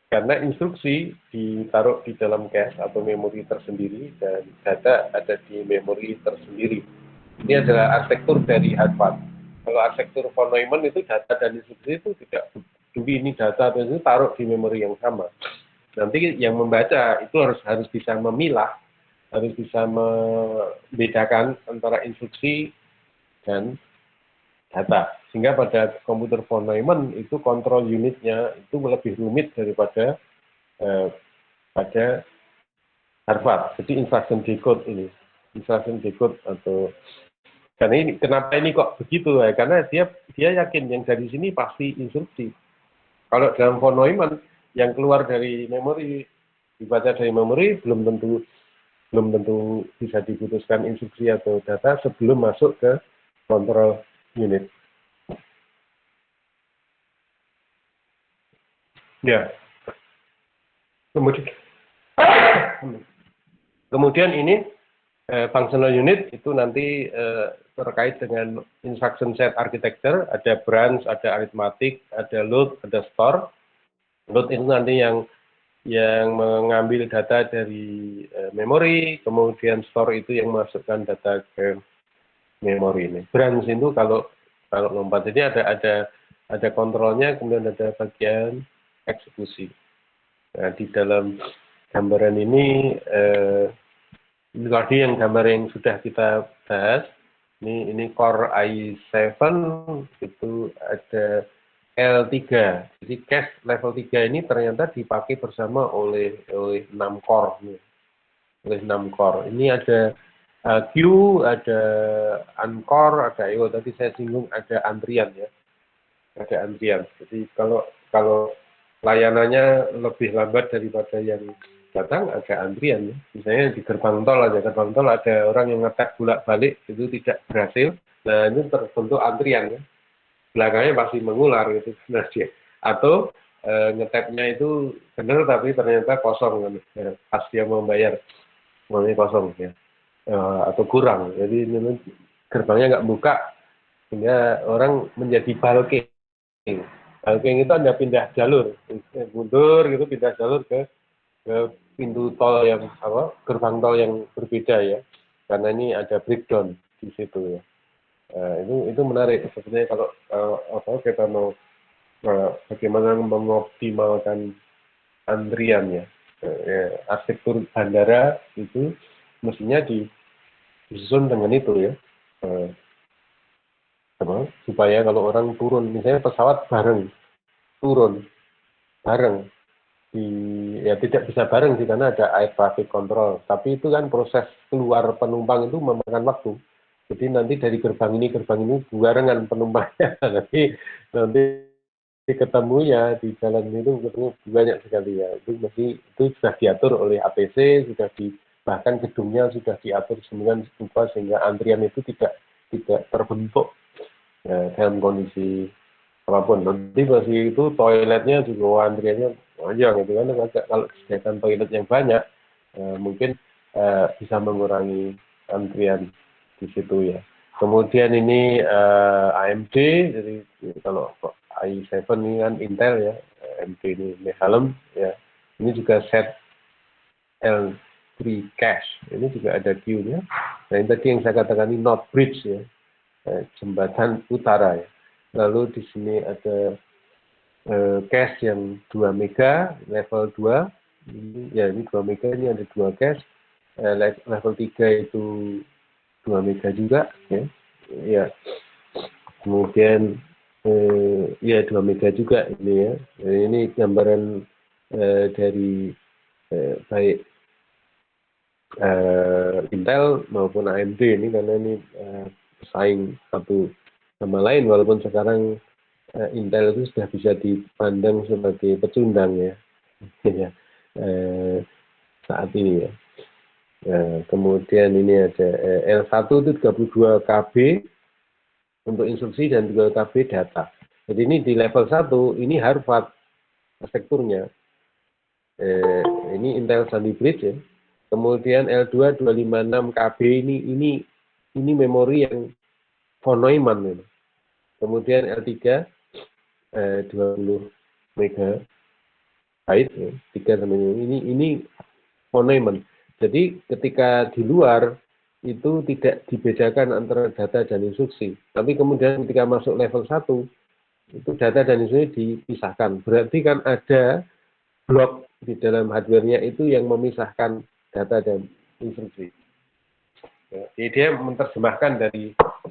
Karena instruksi ditaruh di dalam cache atau memori tersendiri dan data ada di memori tersendiri. Ini adalah arsitektur dari Harvard. Kalau arsitektur von Neumann itu data dan instruksi itu tidak peduli ini data atau itu taruh di memori yang sama. Nanti yang membaca itu harus bisa memilah, harus bisa membedakan antara instruksi dan data. Sehingga pada komputer von Neumann itu kontrol unitnya itu lebih rumit daripada pada Harvard. Jadi instruction decode ini. Instruction decode atau karena ini kenapa ini kok begitu ya? Karena dia yakin yang dari sini pasti instruksi. Kalau dalam von Neumann yang keluar dari memori dibaca dari memori belum tentu bisa diputuskan instruksi atau data sebelum masuk ke kontrol unit. Ya. Kemudian ini functional unit itu nanti terkait dengan instruction set architecture, ada branch, ada arithmetic, ada load, ada store. Load itu nanti yang mengambil data dari memori, kemudian store itu yang masukkan data ke memori ini. Branch itu kalau lompat ini ada kontrolnya, kemudian ada bagian eksekusi. Nah, di dalam gambaran ini tadi yang gambar yang sudah kita bahas, ini Core i7 itu ada L3. Jadi cache level 3 ini ternyata dipakai bersama oleh 6 core. Oleh 6 core. Ini ada Q, ada uncore, ada IO. Tadi saya singgung ada antrian ya. Ada antrian. Jadi kalau layanannya lebih lambat daripada yang datang, ada antrian ya. Misalnya di gerbang tol ada orang yang ngetek bolak-balik itu tidak berhasil. Nah, itu terbentuk antrian ya. Belakangnya pasti mengular gitu sebenarnya. Atau ngetapnya itu benar tapi ternyata kosong kan. Ya, pas dia mau bayar uangnya kosong ya. Atau kurang. Jadi gerbangnya nggak buka sehingga orang menjadi bulking. Bulking itu Anda pindah jalur, mundur gitu pindah jalur ke pintu tol yang gerbang tol yang berbeda ya. Karena ini ada breakdown di situ ya. Itu menarik sebenarnya kalau kita mau bagaimana mengoptimalkan antrian ya. Arsitektur bandara itu mestinya disusun dengan itu ya. Supaya kalau orang turun, misalnya pesawat turun bareng ya tidak bisa bareng sih karena ada air traffic control. Tapi itu kan proses keluar penumpang itu memakan waktu. Jadi nanti dari gerbang ini barengan penumpangnya. nanti ketemu ya di jalan itu ketemu banyak sekali ya. Itu sudah diatur oleh ATC, bahkan gedungnya sudah diatur semua sehingga antrian itu tidak terbentuk ya, dalam kondisi apapun. Nanti pasti itu toiletnya juga antriannya panjang gitu kan. Kalau disediakan toilet yang banyak mungkin bisa mengurangi antrian di situ ya. Kemudian ini AMD, jadi kalau i7 ini kan Intel ya, AMD ini Nehalem ya. Ini juga set L3 cache, ini juga ada Q-nya. Nah ini tadi yang saya katakan ini North Bridge ya, jembatan utara ya. Lalu di sini ada cache yang 2 mega, level 2. Ini 2 mega, ini ada 2 cache. Level 3 itu 2 mega juga ya. Ya. Kemudian ya 2 mega juga ini ya. Ini gambaran dari baik Intel maupun AMD ini karena ini pesaing satu sama lain walaupun sekarang Intel itu sudah bisa dipandang sebagai pecundang ya, ya saat ini ya. Kemudian ini ada L1 itu 32 KB untuk instruksi dan 32 KB data. Jadi ini di level 1 ini Harvard arsitekturnya. Ini Intel Sandy Bridge ya. Kemudian L2 256 KB ini memori yang von Neumann ini. Kemudian L3 20 mega. byte ya, 3 sampai 5. Ini monument. Jadi ketika di luar itu tidak dibedakan antara data dan instruksi. Tapi kemudian ketika masuk level 1 itu data dan instruksi dipisahkan. Berarti kan ada blok di dalam hardware-nya itu yang memisahkan data dan instruksi. Ya, jadi dia menerjemahkan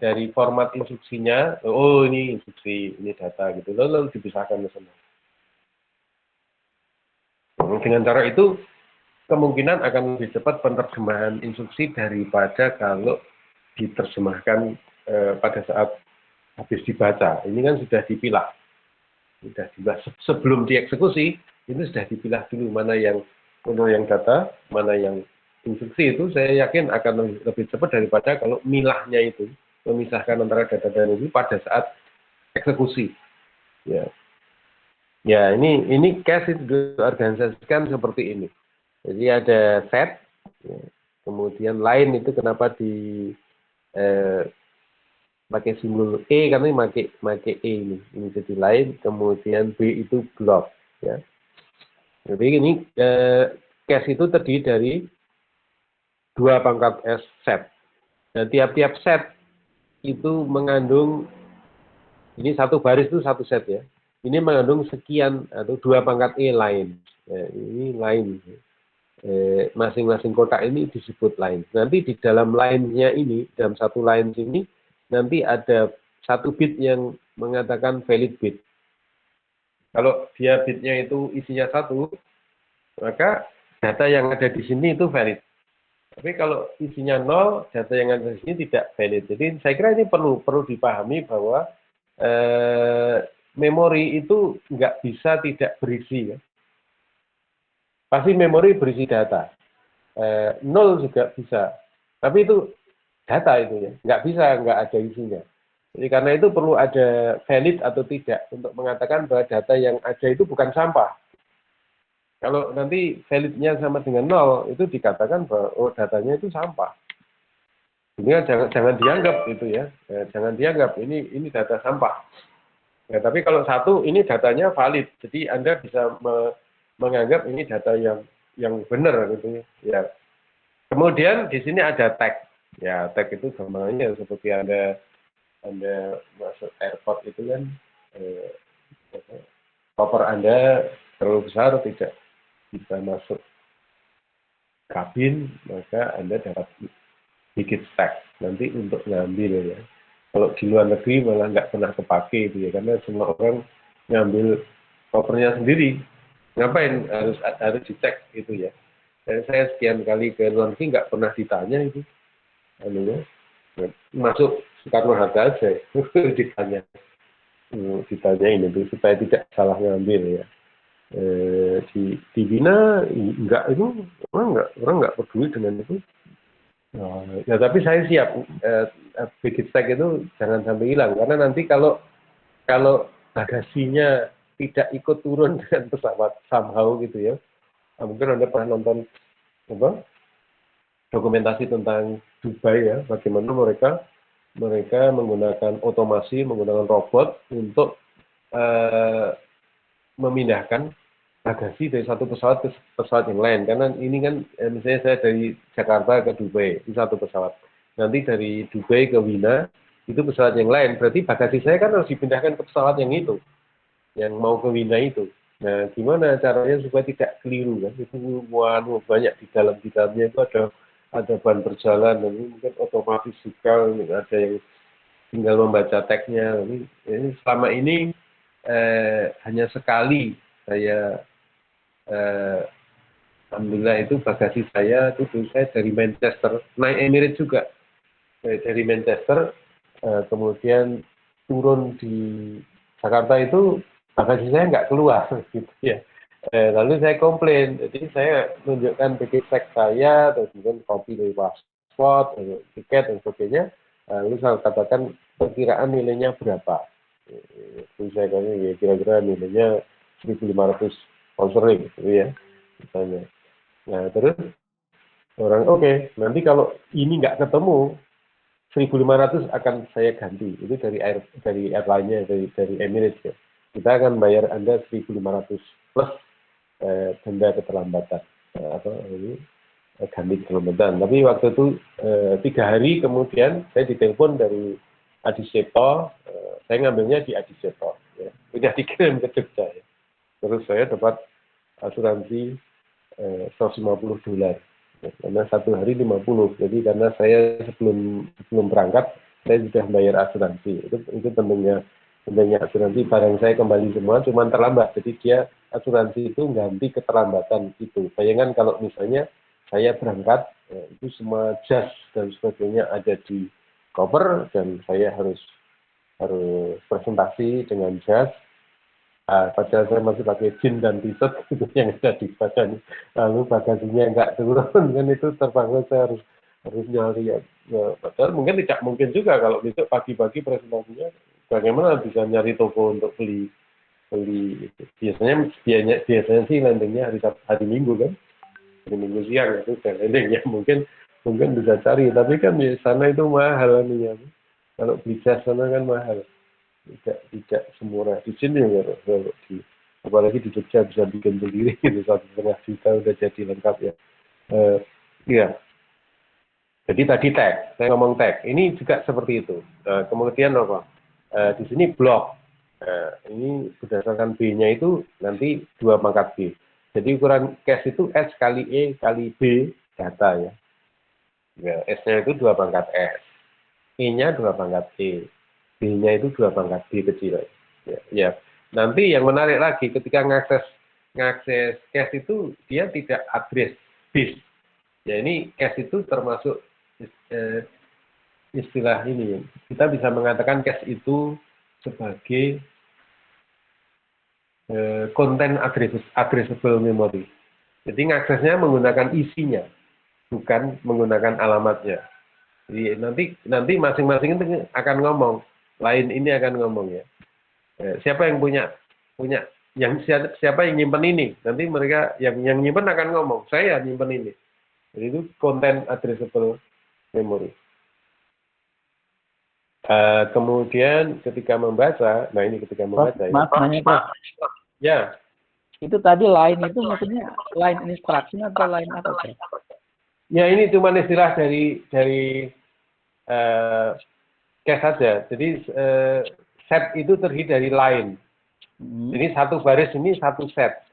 dari format instruksinya, oh ini instruksi, ini data gitu, lalu dipisahkan ke sana. Dengan cara itu kemungkinan akan lebih cepat penerjemahan instruksi daripada kalau diterjemahkan pada saat habis dibaca. Ini kan sudah dipilah, sebelum dieksekusi itu sudah dipilah dulu mana yang data, mana yang instruksi. Itu saya yakin akan lebih cepat daripada kalau milahnya itu memisahkan antara data dan instruksi pada saat eksekusi. Ya, ya ini cache itu diorganisasikan seperti ini. Jadi ada set, ya, kemudian line itu kenapa pakai simbol E karena pakai E ini jadi line, kemudian B itu block, ya. Jadi ini cache itu terdiri dari 2 pangkat S set. Dan tiap-tiap set itu mengandung, ini satu baris itu satu set ya. Ini mengandung sekian atau 2 pangkat E line. Ya, ini line. Masing-masing kotak ini disebut line. Nanti di dalam line-nya ini, dalam satu line ini, nanti ada satu bit yang mengatakan valid bit. Kalau dia bitnya itu isinya 1, maka data yang ada di sini itu valid. Tapi kalau isinya 0, data yang ada di sini tidak valid. Jadi saya kira ini perlu dipahami bahwa memori itu nggak bisa tidak berisi. Ya. Pasti memori berisi data. 0 juga bisa. Tapi itu data itu ya. Nggak bisa, nggak ada isinya. Jadi karena itu perlu ada valid atau tidak untuk mengatakan bahwa data yang ada itu bukan sampah. Kalau nanti validnya sama dengan 0, itu dikatakan bahwa oh datanya itu sampah. Ini jangan dianggap itu ya. Jangan dianggap ini data sampah. Ya, tapi kalau 1 ini datanya valid. Jadi Anda bisa menganggap ini data yang benar gitu ya. Kemudian di sini ada tag. Ya, tag itu gambarnya seperti Anda masuk airport itu kan koper Anda terlalu besar tidak bisa masuk kabin, maka Anda dapat sedikit tag nanti untuk ngambil ya. Kalau di luar negeri malah nggak pernah kepake itu ya, karena semua orang ngambil kopernya sendiri. Ngapain harus dicek gitu ya. Dan saya sekian kali ke luar negeri nggak pernah ditanya itu. Masuk Soekarno-Hatta aja ditanyain itu supaya tidak salah ngambil ya. Di Bina enggak, itu orang nggak peduli dengan itu. Ya tapi saya siap bigit tag itu jangan sampai hilang, karena nanti kalau bagasinya tidak ikut turun dengan pesawat somehow gitu ya. Mungkin Anda pernah nonton dokumentasi tentang Dubai ya, bagaimana mereka menggunakan otomasi, menggunakan robot untuk memindahkan bagasi dari satu pesawat ke pesawat yang lain. Karena ini kan misalnya saya dari Jakarta ke Dubai, itu satu pesawat. Nanti dari Dubai ke Wina, itu pesawat yang lain. Berarti bagasi saya kan harus dipindahkan ke pesawat yang itu, yang mau ke Wina itu. Nah, gimana caranya supaya tidak keliru kan? Itu banyak di dalamnya itu ada ban berjalan, dan mungkin otomatis juga ada yang tinggal membaca tagnya. Ini selama ini hanya sekali saya alhamdulillah itu bagasi saya dari Manchester naik Emirates juga, dari Manchester kemudian turun di Jakarta itu bagasi saya nggak keluar gitu ya. Lalu saya komplain, jadi saya tunjukkan tiket tag saya, terus kemudian kopi dari paspor, tiket dan sebagainya. Lalu saya katakan perkiraan nilainya berapa. Terus saya katakan ya kira-kira nilainya 1.500 pound gitu ya, misalnya. Nah terus orang oke, nanti kalau ini nggak ketemu 1.500 akan saya ganti. Itu dari airline-nya, dari Emirates ya. Kita akan bayar Anda 1.500 plus denda keterlambatan atau ini ganti keterlambatan. Tapi waktu itu 3 hari kemudian saya ditelepon dari Adiseto, saya ngambilnya di Adiseto, ya. Udah dikirim ke Jogja, ya. Terus saya dapat asuransi $150, ya. Karena 1 hari 50. Jadi karena saya sebelum berangkat saya sudah bayar asuransi. Itu tentunya asuransi barang saya kembali semua, cuman terlambat. Jadi dia asuransi itu ganti keterlambatan itu. Bayangkan kalau misalnya saya berangkat, itu semua jas dan sebagainya ada di cover dan saya harus presentasi dengan jas. Padahal saya masih pakai jeans dan t-shirt itu yang ada di badan. Lalu bagasinya nggak turun kan, itu terpaksa saya harus nyari ya. Padahal mungkin tidak mungkin juga kalau besok pagi-pagi presentasinya, bagaimana bisa nyari toko untuk beli itu. Biasanya sih landingnya hari Minggu kan, hari Minggu siang itu dan landingnya mungkin bisa cari, tapi kan di sana itu mahal nih ya. Kalau beli jas sana kan mahal, tidak semurah di sini ya. Kalau apalagi di Jogja bisa bikin sendiri gitu, 1,5 juta udah jadi lengkap ya. Iya. Jadi tadi tag, saya ngomong tag, ini juga seperti itu. Kemudian apa? Di sini blok. Ini berdasarkan B-nya itu nanti 2 pangkat B. Jadi ukuran cache itu S kali E kali B data ya. Ya, S-nya itu 2 pangkat S. E-nya 2 pangkat E. B-nya itu 2 pangkat B kecil. Ya. Nanti yang menarik lagi ketika ngakses cache itu dia tidak address base. Ya ini cache itu termasuk istilah ini. Kita bisa mengatakan cache itu sebagai content addressable memory. Jadi ngaksesnya menggunakan isinya, bukan menggunakan alamatnya. Jadi nanti masing-masing itu akan ngomong, lain ini akan ngomong ya. Siapa yang punya siapa yang nyimpen ini? Nanti mereka yang nyimpen akan ngomong, saya nyimpen ini. Jadi itu content addressable memory. Kemudian ketika membaca, nah ini ketika membaca. Mas, nanya Prof. Ya. Itu tadi line itu maksudnya line instruction atau line apa Prof? Ya ini cuma istilah dari cache saja. Jadi set itu terdiri dari line. Jadi satu baris ini satu set.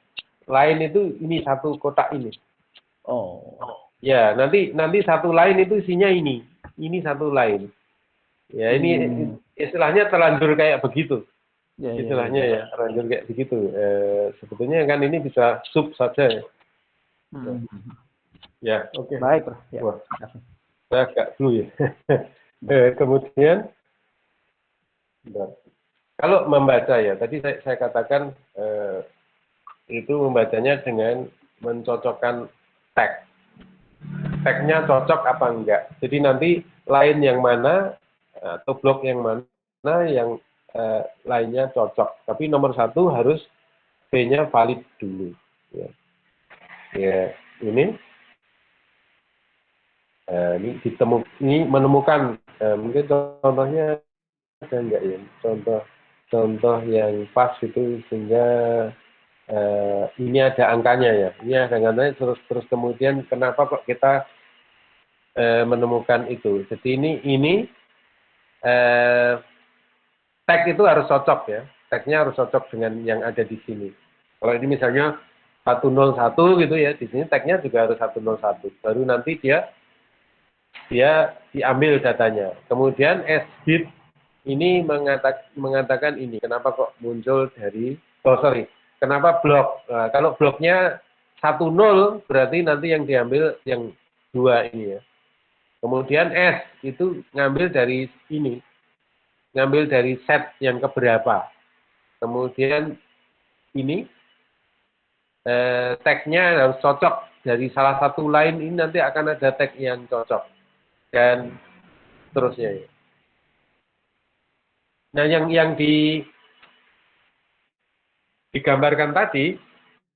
Line itu ini satu kotak ini. Oh. Ya nanti satu line itu isinya ini. Ini satu line. Ya ini istilahnya terlanjur kayak begitu. Istilahnya ya terlanjur kayak begitu. Sebetulnya kan ini bisa sub saja. Ya, oke. Baik, Prof. Ya. Wah, saya agak dulu ya. Kemudian, kalau membaca ya, tadi saya katakan itu membacanya dengan mencocokkan tag. Tagnya cocok apa enggak. Jadi nanti line yang mana atau blok yang mana yang lainnya cocok. Tapi nomor 1 harus B-nya valid dulu. Ya, ini. Ini menemukan mungkin contohnya ada enggak ya, contoh yang pas itu sehingga ini ada angkanya ya, ini ada angkanya terus kemudian kenapa kok kita menemukan itu. Jadi ini tag itu harus cocok ya, tagnya harus cocok dengan yang ada di sini. Kalau ini misalnya 101 gitu ya, di sini tagnya juga harus 101, baru nanti dia diambil datanya. Kemudian sbit ini mengatakan ini, kenapa kok muncul dari, kenapa blok? Nah, kalau bloknya 10 berarti nanti yang diambil yang 2 ini ya. Kemudian S itu ngambil dari ini, ngambil dari set yang keberapa. Kemudian ini tagnya harus cocok, dari salah satu line ini nanti akan ada tag yang cocok. Dan seterusnya. Nah, yang digambarkan tadi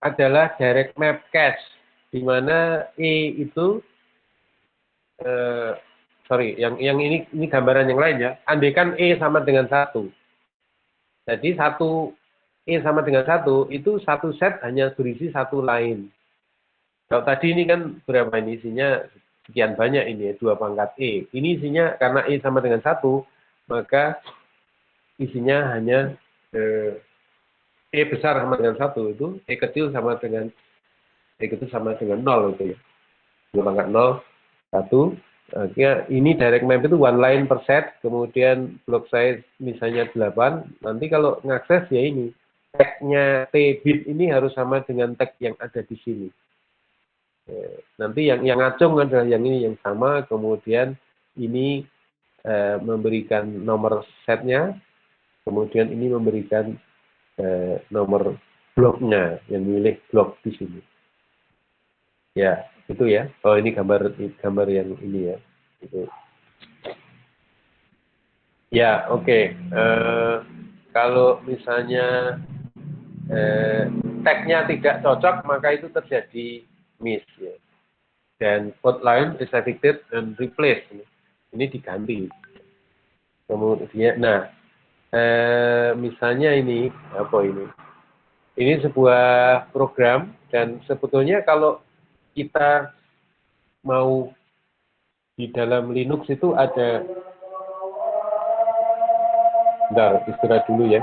adalah direct map cache, di mana E itu, yang ini gambaran yang lain ya. Andaikan E sama dengan 1. Jadi 1 E sama dengan 1, itu satu set hanya berisi satu line. Kalau tadi ini kan berapa ini isinya? Sekian banyak ini ya, 2 pangkat E. Ini isinya karena E sama dengan 1, maka isinya hanya E besar sama dengan 1 itu, E kecil sama dengan 0 itu ya. 2 pangkat 0, 1. Akhirnya ini direct map itu one line per set, kemudian block size misalnya 8. Nanti kalau ngakses ya ini, tag-nya T bit ini harus sama dengan tag yang ada di sini. Nanti yang ngacung adalah yang ini yang sama, kemudian ini memberikan nomor setnya, kemudian ini memberikan nomor bloknya, yang milih blok di sini. Ya, itu ya. Oh, ini gambar yang ini ya. Itu. Ya, oke. Kalau misalnya tag-nya tidak cocok, maka itu terjadi miss ya. Dan code line is affected and replaced. Ini diganti. Kemudian, nah, misalnya ini apa ini? Ini sebuah program dan sebetulnya kalau kita mau di dalam Linux itu ada, bentar, istirahat dulu ya.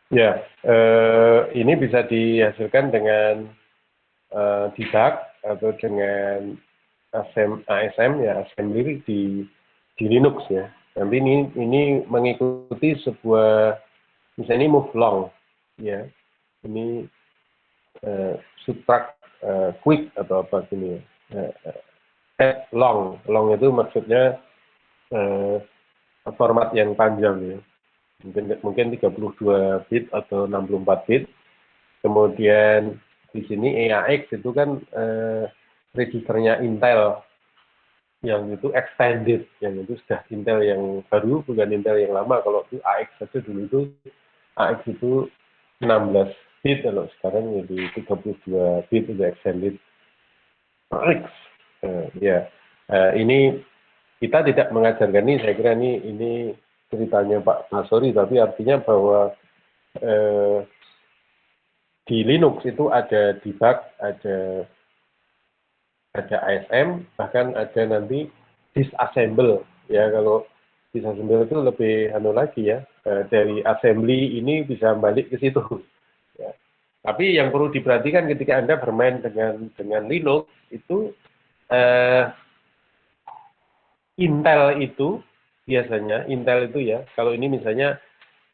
Ya, ini bisa dihasilkan dengan debug atau dengan ASM ya, assembly di di Linux ya. Nanti ini mengikuti sebuah, misalnya ini move long ya. Ini subtract quick atau apa gini ya. Add long. Long itu maksudnya format yang panjang ya. Mungkin 32 bit atau 64 bit. Kemudian di sini EAX itu kan registernya Intel yang itu extended, yang itu sudah Intel yang baru, bukan Intel yang lama. Kalau itu AX saja dulu itu AX itu 16 bit, kalau sekarang jadi 32 bit itu extended AX. Ini kita tidak mengajarkan ini, saya kira ini ceritanya Pak Masori, tapi artinya bahwa di Linux itu ada debug, ada ASM, bahkan ada nanti disassemble ya. Kalau disassemble itu lebih lagi ya, dari assembly ini bisa balik ke situ ya. Tapi yang perlu diperhatikan ketika Anda bermain dengan Linux itu Intel itu biasanya Intel itu ya, kalau ini misalnya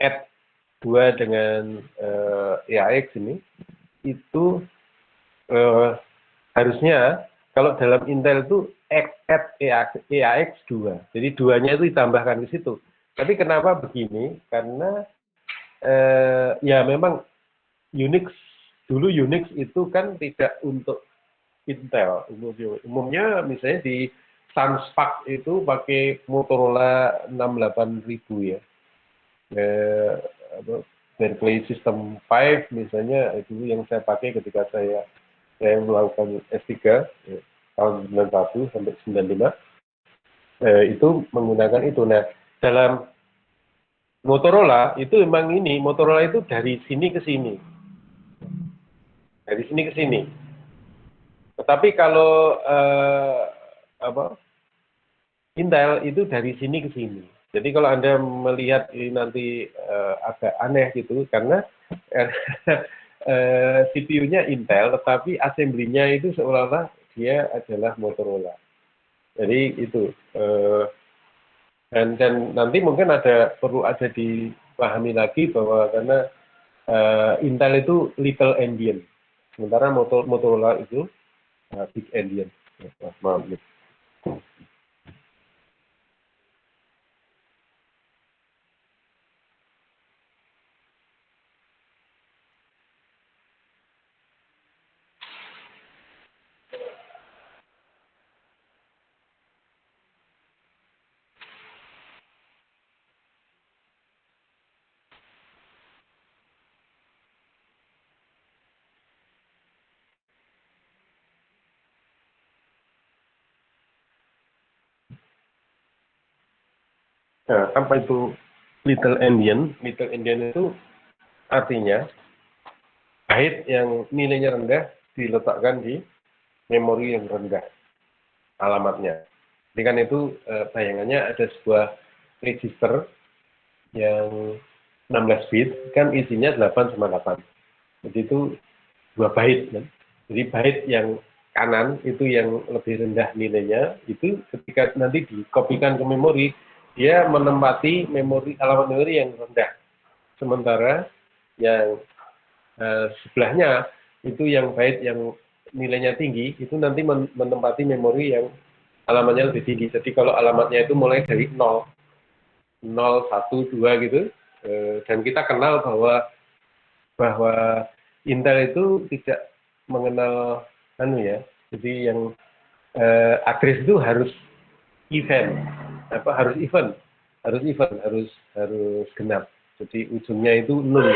add 2 dengan EAX ini itu harusnya kalau dalam Intel itu add EAX 2. Jadi 2-nya itu ditambahkan ke situ. Tapi kenapa begini? Karena ya memang Unix, dulu Unix itu kan tidak untuk Intel. Umumnya misalnya di Sunspark itu pakai Motorola 68000 ya. Berkeley System 5 misalnya, itu yang saya pakai ketika saya melakukan S3 ya, tahun 91 sampai 95 itu menggunakan itu. Nah, dalam Motorola itu memang ini, Motorola itu dari sini ke sini. Dari sini ke sini. Tetapi kalau Intel itu dari sini ke sini. Jadi kalau Anda melihat ini nanti agak aneh gitu, karena CPU-nya Intel, tetapi assembly-nya itu seolah-olah dia adalah Motorola. Jadi itu. Dan nanti mungkin perlu ada dipahami lagi bahwa karena Intel itu little endian, sementara Motorola itu big endian. Maaf. Nah, apa itu little endian? Little endian itu artinya byte yang nilainya rendah diletakkan di memori yang rendah alamatnya. Jadi kan itu bayangannya ada sebuah register yang 16 bit, kan isinya 8 sama 8. Jadi itu 2 byte kan. Jadi byte yang kanan itu yang lebih rendah nilainya, itu ketika nanti dikopikan ke memori, dia menempati alamat memori yang rendah. Sementara yang sebelahnya itu yang byte yang nilainya tinggi, itu nanti menempati memori yang alamatnya lebih tinggi. Jadi kalau alamatnya itu mulai dari 0, 1, 2 gitu, dan kita kenal bahwa Intel itu tidak mengenal jadi yang address itu harus harus genap. Jadi ujungnya itu 0.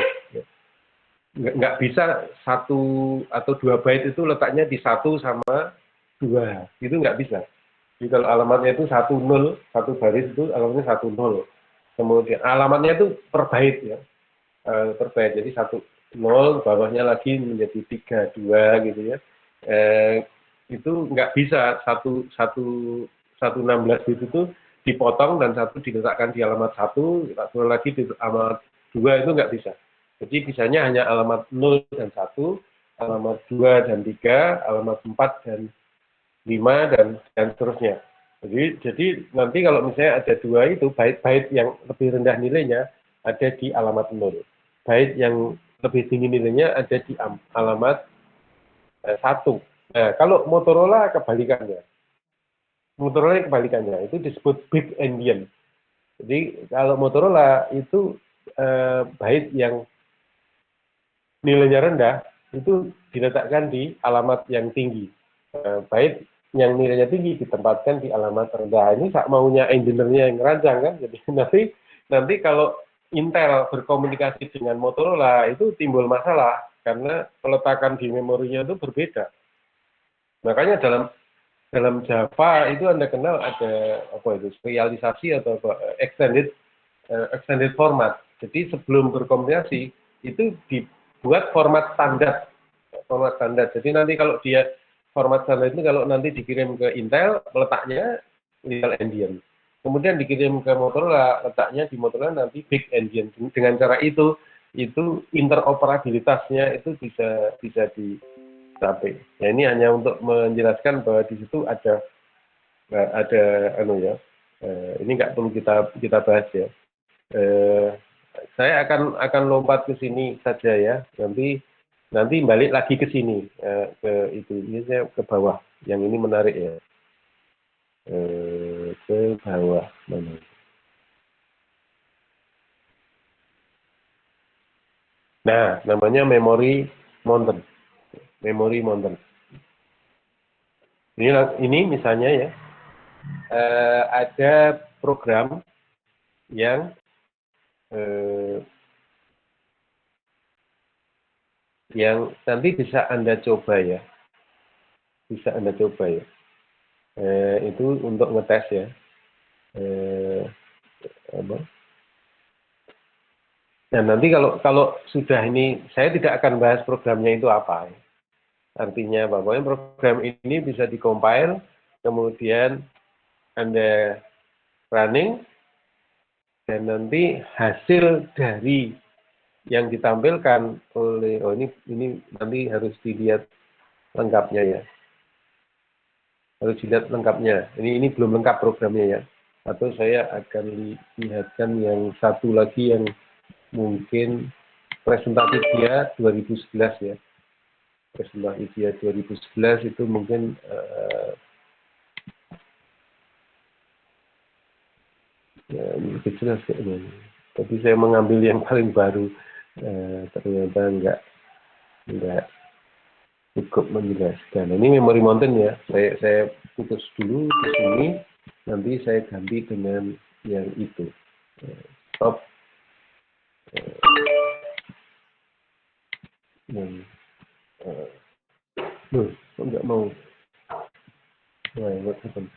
Nggak bisa 1 atau 2 byte itu letaknya di 1 sama 2. Itu nggak bisa. Jadi kalau alamatnya itu 10, 1 baris itu alamatnya 10. Kemudian alamatnya itu per byte ya. Per byte. Jadi 10, bawahnya lagi menjadi 32 gitu ya. Itu nggak bisa 16 bit itu dipotong dan 1 diletakkan di alamat 1, lagi di alamat 2, itu nggak bisa. Jadi bisanya hanya alamat 0 dan 1, alamat 2 dan 3, alamat 4 dan 5, dan seterusnya. Jadi nanti kalau misalnya ada dua itu, bait yang lebih rendah nilainya ada di alamat 0. Bait yang lebih tinggi nilainya ada di alamat 1. Nah, kalau Motorola kebalikannya. Motorola kebalikannya, itu disebut big endian. Jadi kalau Motorola itu bait yang nilainya rendah, itu diletakkan di alamat yang tinggi. Bait yang nilainya tinggi ditempatkan di alamat rendah. Ini sak maunya engineer-nya yang ngerancang kan. Jadi nanti kalau Intel berkomunikasi dengan Motorola itu timbul masalah karena peletakan di memorinya itu berbeda. Makanya dalam Java itu Anda kenal ada apa itu serialisasi atau apa, extended format. Jadi sebelum berkomunikasi itu dibuat format standar. Format standar. Jadi nanti kalau dia format standar itu kalau nanti dikirim ke Intel, letaknya Intel Endian. Kemudian dikirim ke Motorola, letaknya di Motorola nanti Big Endian. Dengan cara itu interoperabilitasnya itu bisa dicapai. Nah, ini hanya untuk menjelaskan bahwa di situ ada ini nggak perlu kita bahas ya. Saya akan lompat ke sini saja ya. Nanti balik lagi ke sini ke itu. Ini saya ke bawah. Yang ini menarik ya. Ke bawah mana? Nah, namanya memory mountain. Memory mountain. Ini misalnya ya. Ada program yang nanti bisa Anda coba ya. Bisa Anda coba ya. Itu untuk ngetes ya. Nah, nanti kalau sudah ini, saya tidak akan bahas programnya itu apa. Artinya bahwa program ini bisa dikompil, kemudian Anda running, dan nanti hasil dari yang ditampilkan oleh ini nanti harus dilihat lengkapnya ya. Harus dilihat lengkapnya. Ini belum lengkap programnya ya. Atau saya akan lihatkan yang satu lagi yang mungkin presentasi dia 2011 ya. Presentasi dia 2011 itu mungkin ya ini jelas kayaknya. Tapi saya mengambil yang paling baru, ternyata enggak cukup menjelaskan. Ini memori mountain ya. Saya putus dulu di sini. Nanti saya ganti dengan yang itu. Stop. Loh, kok nggak mau? Why, what happened?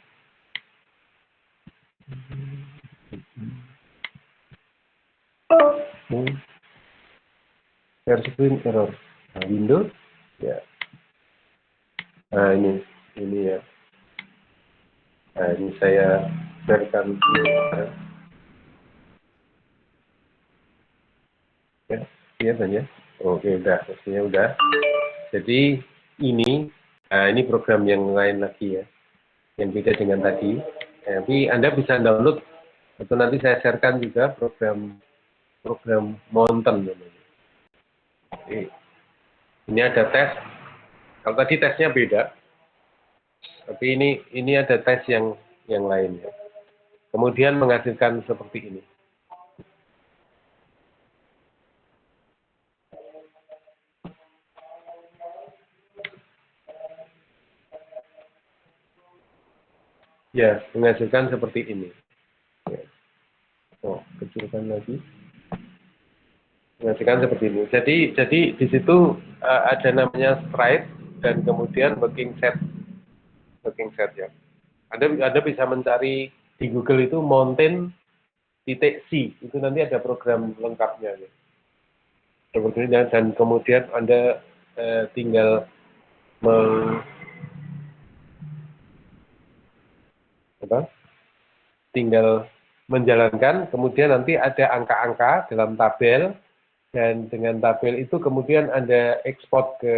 Share screen error. Nah, Windows ya. Nah ini ya. Nah ini saya sharekan. Ya, iya saja. Oke, udah, maksudnya udah. Jadi ini program yang lain lagi ya, yang beda dengan tadi. Tapi Anda bisa download atau nanti saya sharekan juga program Mountain namanya. Ini ada tes. Kalau tadi tesnya beda, tapi ini ada tes yang lain ya. Kemudian menghasilkan seperti ini. Ya, menghasilkan seperti ini. Ya. Oh, kecilkan lagi. Menghasilkan seperti ini. Jadi di situ ada namanya sprite dan kemudian working set ya. Anda bisa mencari di Google itu mountain.c, itu nanti ada program lengkapnya ya. Dan kemudian Anda tinggal tinggal menjalankan, kemudian nanti ada angka-angka dalam tabel, dan dengan tabel itu kemudian Anda ekspor ke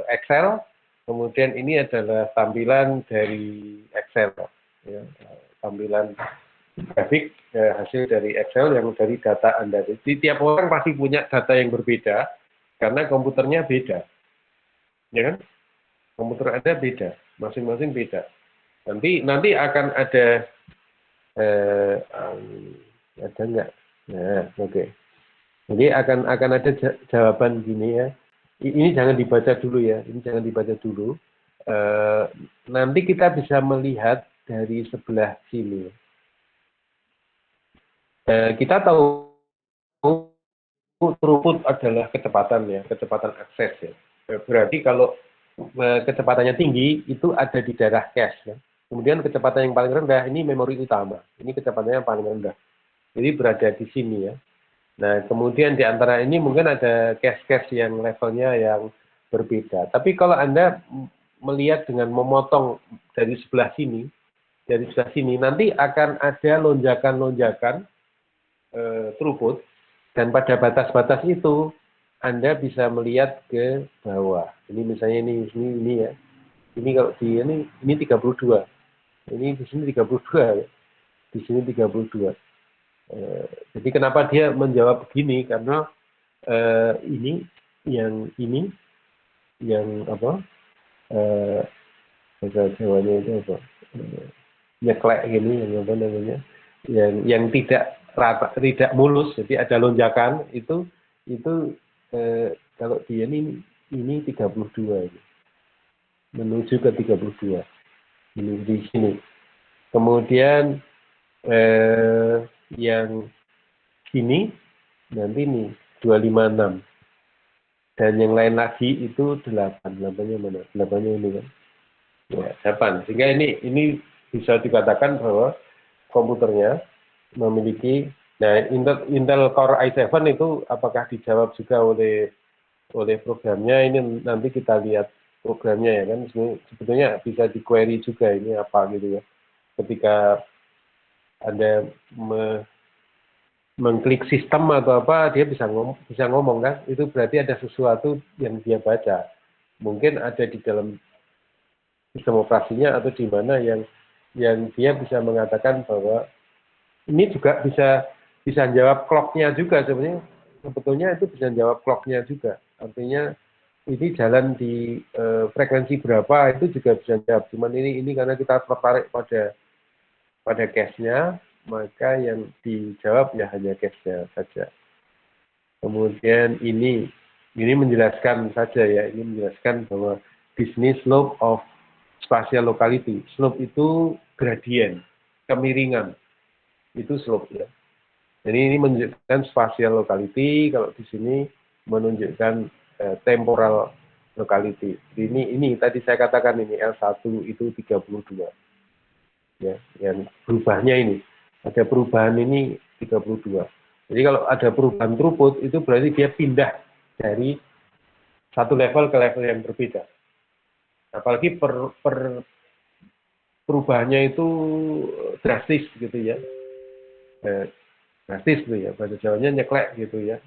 Excel, kemudian ini adalah tampilan dari Excel. ya, tampilan grafik hasil dari Excel yang dari data Anda. Jadi tiap orang pasti punya data yang berbeda karena komputernya beda, ya kan? Komputer Anda beda, masing-masing beda. Nanti akan ada ada nggak? Nah, oke. Jadi akan ada jawaban gini ya. Ini jangan dibaca dulu ya. Ini jangan dibaca dulu. Nanti kita bisa melihat dari sebelah sini. Kita tahu throughput adalah kecepatan ya, kecepatan akses ya. Berarti kalau kecepatannya tinggi itu ada di daerah cache ya. Kemudian kecepatan yang paling rendah ini memori utama. Ini kecepatannya yang paling rendah. Jadi berada di sini ya. Nah, kemudian di antara ini mungkin ada cache-cache yang levelnya yang berbeda. Tapi kalau Anda melihat dengan memotong dari sebelah sini, nanti akan ada lonjakan-lonjakan throughput, dan pada batas-batas itu Anda bisa melihat ke bawah. Ini misalnya ini ya. Ini kalau di ini 32. Ini di sini 32 ya. Di sini 32. Jadi kenapa dia menjawab begini? Karena ini yang apa? Bahasa Jawanya itu apa? Nyeklek gini yang apa namanya? Yang tidak mulus, jadi ada lonjakan itu kalau dia ini 32 ini. Menuju ke 32. Ini di sini. Kemudian yang sini nanti nih 256. Dan yang lain lagi itu 8. 8-nya mana? 8-nya ini kan. Ya, 8. Sehingga ini bisa dikatakan bahwa komputernya memiliki, nah Intel Core i7 itu apakah dijawab juga oleh programnya, ini nanti kita lihat programnya ya kan. Sebetulnya bisa di query juga ini apa gitu ya. Ketika Anda mengklik sistem atau apa, dia bisa ngomong kan, itu berarti ada sesuatu yang dia baca. Mungkin ada di dalam sistem operasinya atau di mana yang dia bisa mengatakan bahwa ini juga bisa jawab clock-nya juga sebenarnya. Sebetulnya itu bisa jawab clock-nya juga. Artinya ini jalan di frekuensi berapa itu juga bisa jawab. Cuman ini karena kita tertarik pada cache-nya, maka yang dijawab ya hanya cache-nya saja. Kemudian ini menjelaskan saja ya, ini menjelaskan bahwa di sini slope of spatial locality. Slope itu gradien, kemiringan. Itu slope ya. Jadi ini menunjukkan spatial locality, kalau di sini menunjukkan temporal locality. Jadi ini tadi saya katakan ini L1 itu 32. Ya, yang berubahnya ini. Ada perubahan ini 32. Jadi kalau ada perubahan throughput itu berarti dia pindah dari satu level ke level yang berbeda. Apalagi perubahannya itu drastis gitu ya. Drastis gitu ya, bahasa Jawanya nyeklek gitu ya.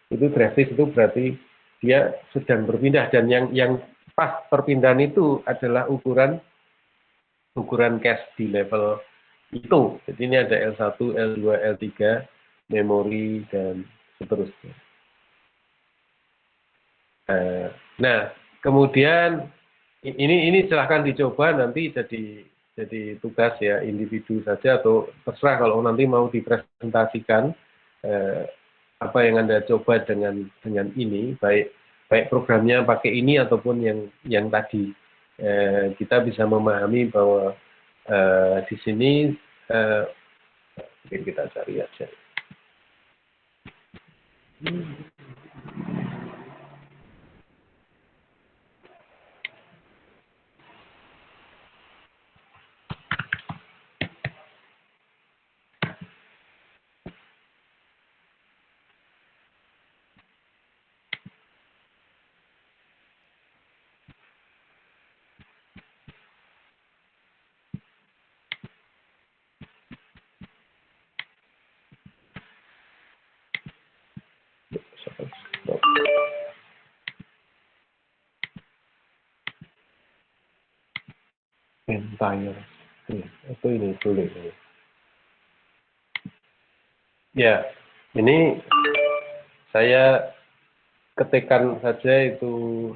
Itu drastis, itu berarti dia sedang berpindah, dan yang pas perpindahan itu adalah ukuran cache di level itu. Jadi ini ada L1, L2, L3, memori, dan seterusnya. Nah, kemudian ini silahkan dicoba, nanti jadi tugas ya, individu saja atau terserah kalau nanti mau dipresentasikan apa yang Anda coba dengan ini, baik programnya pakai ini ataupun yang tadi. Kita bisa memahami bahwa di sini mungkin kita cari aja. Entire. Itu ini boleh. Ya, ini saya ketikkan saja itu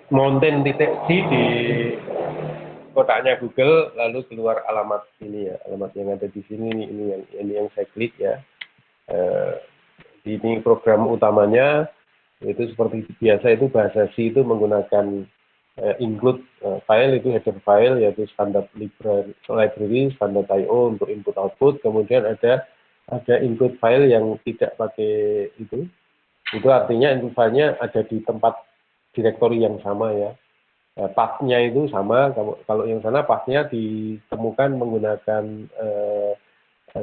mountain.c di kotaknya Google, lalu keluar alamat ini ya, alamat yang ada di sini ini yang saya klik ya. Ini program utamanya itu seperti biasa itu bahasa C itu menggunakan include file itu header file yaitu standar library standar I/O untuk input output, kemudian ada include file yang tidak pakai itu artinya input filenya ada di tempat direktori yang sama ya. Path-nya itu sama, kalau yang sana path-nya ditemukan menggunakan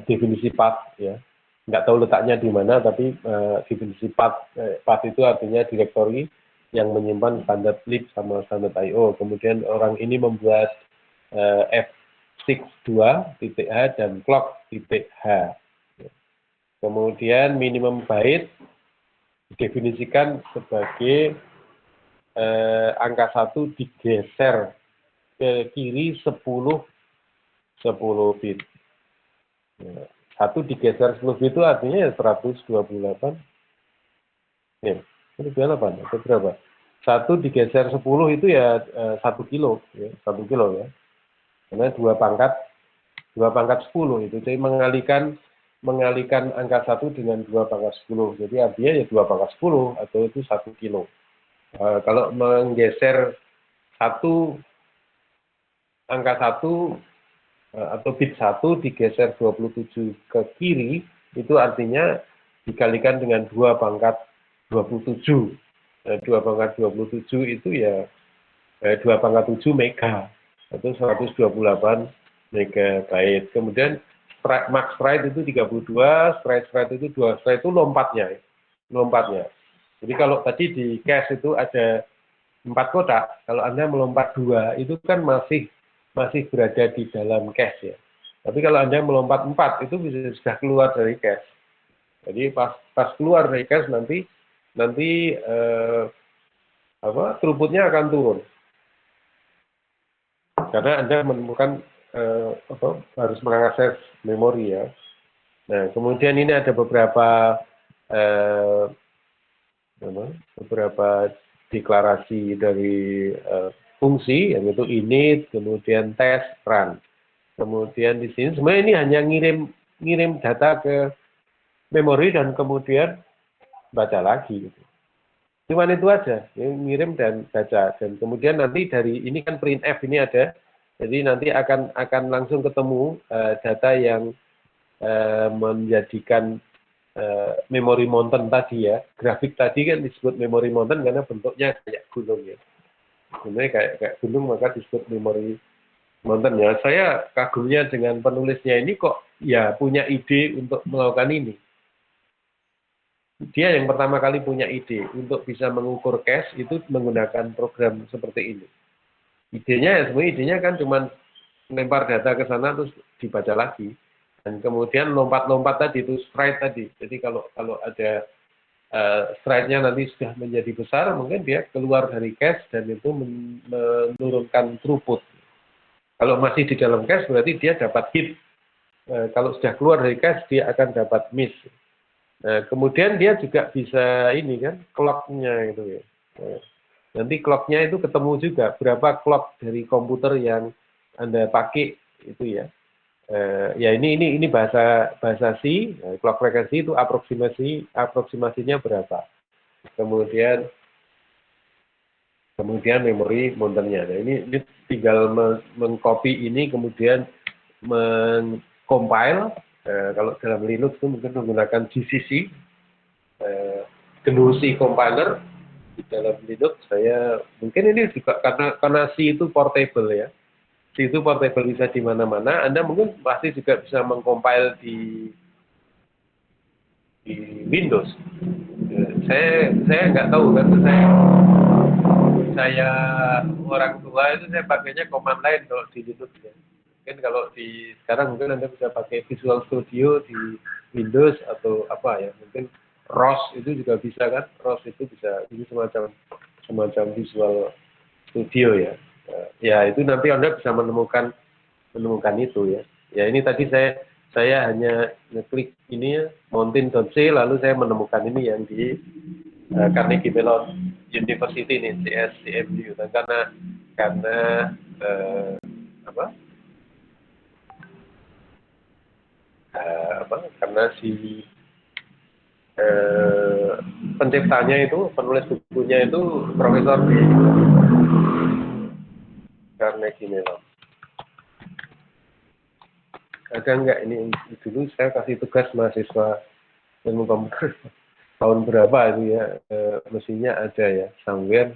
definisi path ya. Nggak tahu letaknya di mana, tapi definisi path itu artinya direktori yang menyimpan standar lib sama standar I/O. Kemudian orang ini membuat f62.h dan clock.h. Kemudian minimum byte didefinisikan sebagai angka 1 digeser ke kiri 10 bit. Ya. 1 digeser 10 bit itu artinya ya 128. Ya, 128 atau berapa? 1 digeser 10 itu ya 1 kilo ya, 1 kilo ya. Karena 2 pangkat 10 itu. Jadi mengalihkan angka 1 dengan 2 pangkat 10. Jadi artinya ya 2 pangkat 10 atau itu 1 kilo. Kalau menggeser angka 1 atau bit 1 digeser 27 ke kiri, itu artinya dikalikan dengan 2 pangkat 27. 2 pangkat 27 itu ya 2 pangkat 7 mega, atau 128 megabyte. Kemudian max stride itu 32, stride itu 2, stride itu lompatnya. Jadi kalau tadi di cache itu ada 4 kotak, kalau Anda melompat 2, itu kan masih berada di dalam cache ya. Tapi kalau Anda melompat 4, itu bisa sudah keluar dari cache. Jadi pas keluar dari cache nanti throughput-nya akan turun. Karena Anda menemukan harus mengakses memori ya. Nah, kemudian ini ada beberapa deklarasi dari fungsi, yaitu init, kemudian test, run. Kemudian di sini sebenarnya ini hanya ngirim data ke memori dan kemudian baca lagi. Cuman itu aja, ngirim dan baca. Dan kemudian nanti dari ini kan printf ini ada, jadi nanti akan langsung ketemu data yang menjadikan memori mountain tadi ya. Grafik tadi kan disebut memori mountain karena bentuknya kayak gunung ya. Sebenarnya kayak gunung maka disebut memori mountain ya. Saya kagumnya dengan penulisnya ini kok ya punya ide untuk melakukan ini. Dia yang pertama kali punya ide untuk bisa mengukur cache itu menggunakan program seperti ini. Idenya kan cuma lempar data ke sana terus dibaca lagi. Dan kemudian lompat-lompat tadi itu stride tadi. Jadi kalau ada stride-nya nanti sudah menjadi besar, mungkin dia keluar dari cache dan itu menurunkan throughput. Kalau masih di dalam cache berarti dia dapat hit. Kalau sudah keluar dari cache dia akan dapat miss. Kemudian dia juga bisa ini kan clock-nya itu ya. Nanti clock-nya itu ketemu juga berapa clock dari komputer yang Anda pakai itu ya. Ya ini bahasa C, clock frequency itu aproksimasinya berapa. Kemudian memori mountain-nya. Nah, ini tinggal mengcopy ini kemudian mengcompile. Kalau dalam Linux itu mungkin menggunakan GCC, GNU C compiler. Di dalam Linux saya mungkin ini juga karena C itu portable ya. C itu portable bisa di mana-mana. Anda mungkin pasti juga bisa mengcompile di Windows. Saya nggak tahu kan, saya orang tua itu saya pakainya command line kalau di Linux ya. Mungkin kalau di sekarang mungkin Anda bisa pakai Visual Studio di Windows atau apa ya. Mungkin ROS itu juga bisa kan. ROS itu bisa ini semacam semacam visual studio ya. Ya itu nanti Anda bisa menemukan itu ya. Ya ini tadi saya hanya ngeklik ini ya, mountain.c, lalu saya menemukan ini yang di Carnegie Mellon University ini, CSCMU. Dan karena apa? Karena si penciptanya itu, penulis bukunya itu profesor di Carnegie Mellon. Ada enggak ini dulu saya kasih tugas mahasiswa ilmu komputer tahun berapa itu ya, mestinya ada ya somewhere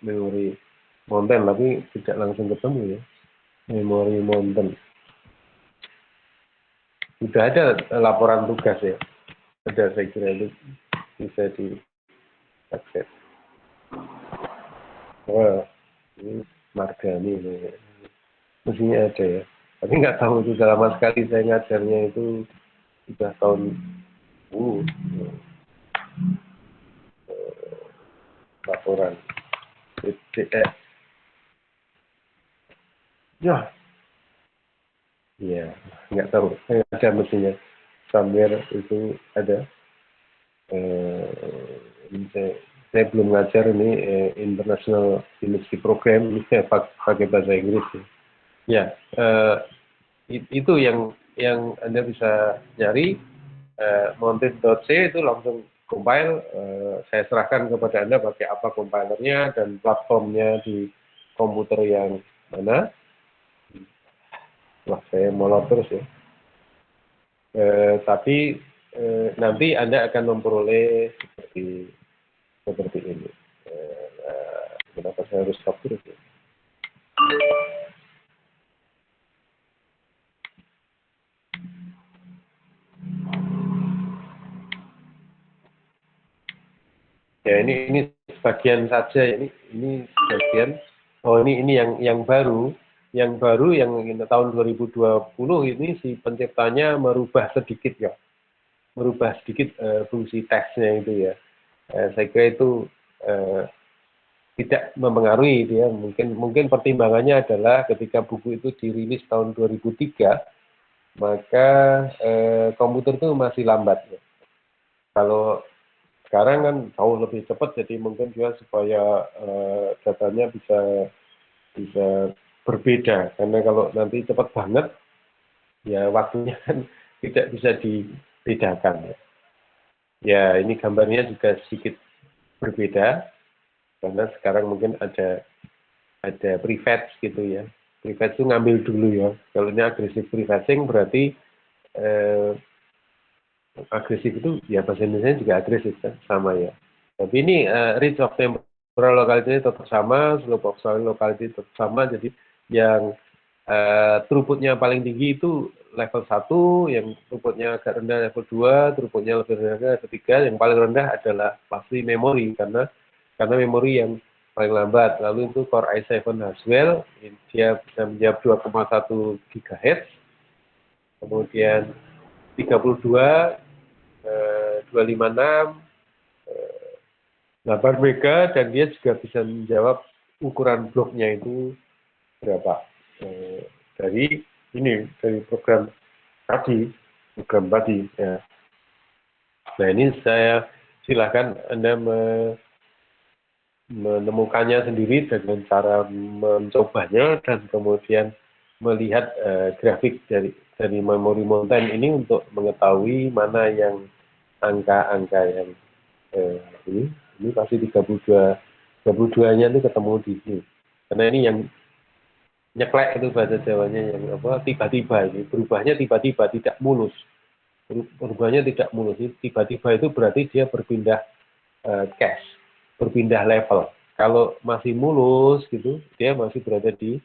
memori mountain, tapi tidak langsung ketemu ya, memori mountain. Sudah ada laporan tugas ya, ada, saya kira itu bisa diakses. Wah, ini Margani ini mestinya ada ya, tapi nggak tahu, itu sudah lama sekali saya ngajarnya, itu sudah tahun laporan BTS ya, nggak tahu, saya ada mestinya somewhere itu ada. Ini saya belum ngajar ini International University Program, ini saya pakai bahasa Inggris ya. Itu yang Anda bisa nyari, mountain.c itu langsung compile, saya serahkan kepada Anda pakai apa compilernya dan platformnya di komputer yang mana. Wah, saya molor terus ya. Tapi nanti Anda akan memperoleh seperti ini. Kenapa saya harus stop terus ya? Ya, ini sebagian saja, ini sebagian. Oh, ini yang baru. Yang baru yang tahun 2020 ini si penciptanya merubah sedikit ya. Merubah sedikit fungsi teksnya itu ya. Saya kira itu tidak mempengaruhi dia. Mungkin pertimbangannya adalah ketika buku itu dirilis tahun 2003, maka komputer itu masih lambat ya. Kalau sekarang kan jauh lebih cepat, jadi mungkin juga supaya datanya bisa berbeda, karena kalau nanti cepat banget ya waktunya kan tidak bisa dibedakan ya. Ini gambarnya juga sedikit berbeda karena sekarang mungkin ada prefetch gitu ya. Prefetch itu ngambil dulu ya. Kalau ini agresif prefetching berarti agresif itu ya, bahasa Indonesia juga agresif kan, sama ya. Tapi ini range of temporal locality tetap sama, slope of solid locality tetap sama. Jadi yang throughputnya paling tinggi itu level 1, yang throughputnya agak rendah level 2, throughputnya lebih rendah level 3, yang paling rendah adalah pasti memori, karena memori yang paling lambat. Lalu itu Core i7 Haswell, dia bisa menjawab 2,1 GHz, kemudian 32, 256, 8 mega, dan dia juga bisa menjawab ukuran bloknya itu berapa. Dari program tadi ya. Nah, ini saya silakan Anda menemukannya sendiri dengan cara mencobanya dan kemudian melihat grafik dari memori mountain ini untuk mengetahui mana yang angka-angka yang ini pasti 32-nya itu ketemu di sini. Karena ini yang nyeklek itu bahasa Jawanya, yang tiba-tiba, ini berubahnya tiba-tiba, tidak mulus. Berubahnya tidak mulus. Tiba-tiba itu berarti dia berpindah cache, berpindah level. Kalau masih mulus gitu, dia masih berada di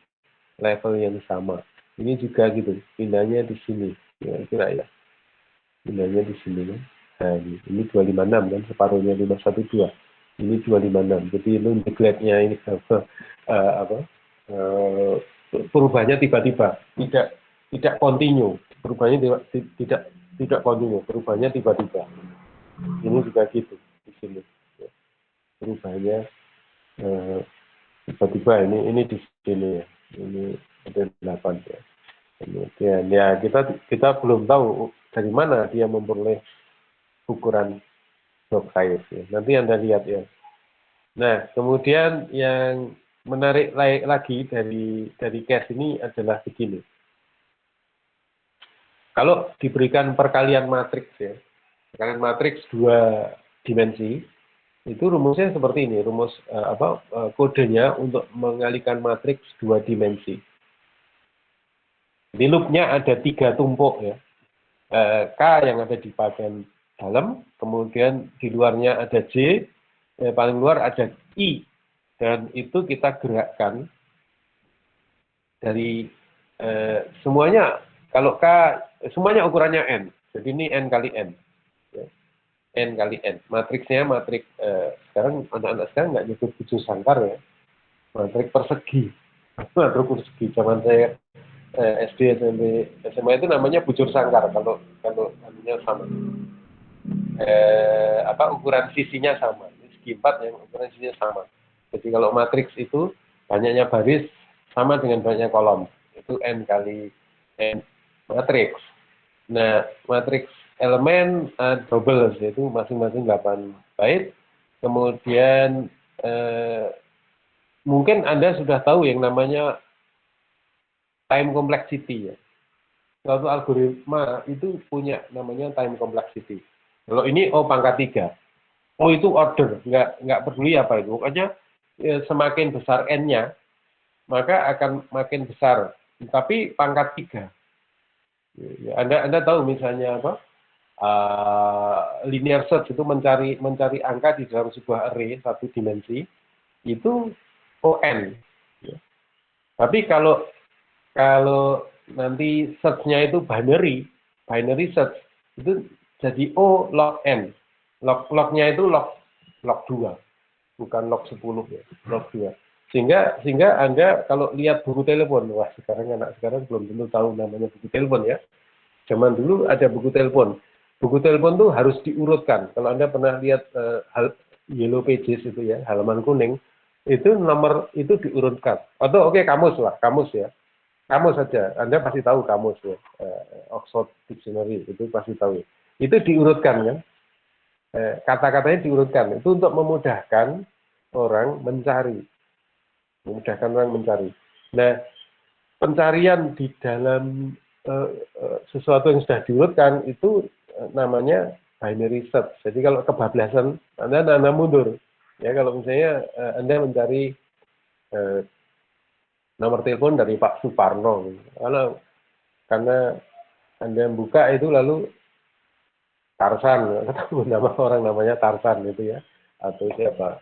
level yang sama. Ini juga gitu, pindahnya di sini. Kira-kira ya. Pindahnya di sini kan. Nah, ini 256 kan, separuhnya 512. Ini 256. Jadi itu neglect-nya ini perubahannya tiba-tiba, tidak kontinu, perubahannya tidak kontinu, perubahannya tiba-tiba. Ini juga gitu di sini, perubahannya Misalnya tiba-tiba ini di sini ya, ini ada 8 ya. Kemudian ya kita belum tahu dari mana dia memperoleh ukuran block size ya. Nanti Anda lihat ya. Nah, kemudian yang menarik lagi dari case ini adalah begini. Kalau diberikan perkalian matriks ya, perkalian matriks 2 dimensi, itu rumusnya seperti ini, rumus kodenya untuk mengalikan matriks 2 dimensi. Di loopnya ada 3 tumpuk ya, K yang ada di bagian dalam, kemudian di luarnya ada J, paling luar ada I, dan itu kita gerakkan dari semuanya. Kalau K semuanya ukurannya N, jadi ini N kali N. N kali N. Matriksnya matrik sekarang anak-anak sekarang nggak nyebut bujur sangkar ya, matrik persegi. Matrik persegi. Zaman saya SD, SMP, SMA itu namanya bujur sangkar kalau anunya sama. Ukuran sisinya sama. Segi 4 yang ukuran sisinya sama. Jadi kalau matriks itu banyaknya baris sama dengan banyaknya kolom. Itu N kali N matriks. Nah, matriks elemen double, yaitu masing-masing 8 bait. Kemudian mungkin Anda sudah tahu yang namanya time complexity ya. Suatu algoritma itu punya namanya time complexity. Kalau ini O pangkat 3. O itu order, nggak peduli apa itu. Pokoknya semakin besar N-nya, maka akan makin besar. Tapi pangkat 3. Ya, Anda tahu misalnya apa? Linear search itu mencari angka di dalam sebuah array 1 dimensi itu ON. Ya. Tapi kalau nanti search-nya itu binary search itu jadi O log N. Log-nya itu log 2, bukan log 10 ya, log 2. Sehingga Anda kalau lihat buku telepon, wah sekarang anak sekarang belum tentu tahu namanya buku telepon ya. Zaman dulu ada buku telepon. Buku telepon tuh harus diurutkan. Kalau Anda pernah lihat Yellow Pages itu ya, halaman kuning, itu nomor itu diurutkan. Atau oke, kamus lah, kamus ya. Kamus saja, Anda pasti tahu kamus ya. Oxford Dictionary itu pasti tahu. Itu diurutkan kan. Kata-katanya diurutkan. Itu untuk memudahkan orang mencari. Nah, pencarian di dalam sesuatu yang sudah diurutkan itu namanya binary search. Jadi kalau kebablasan, Anda mundur. Ya, kalau misalnya Anda mencari nomor telepon dari Pak Suparno, karena Anda buka itu lalu Tarsan, ketemu nama orang namanya Tarsan gitu ya, atau siapa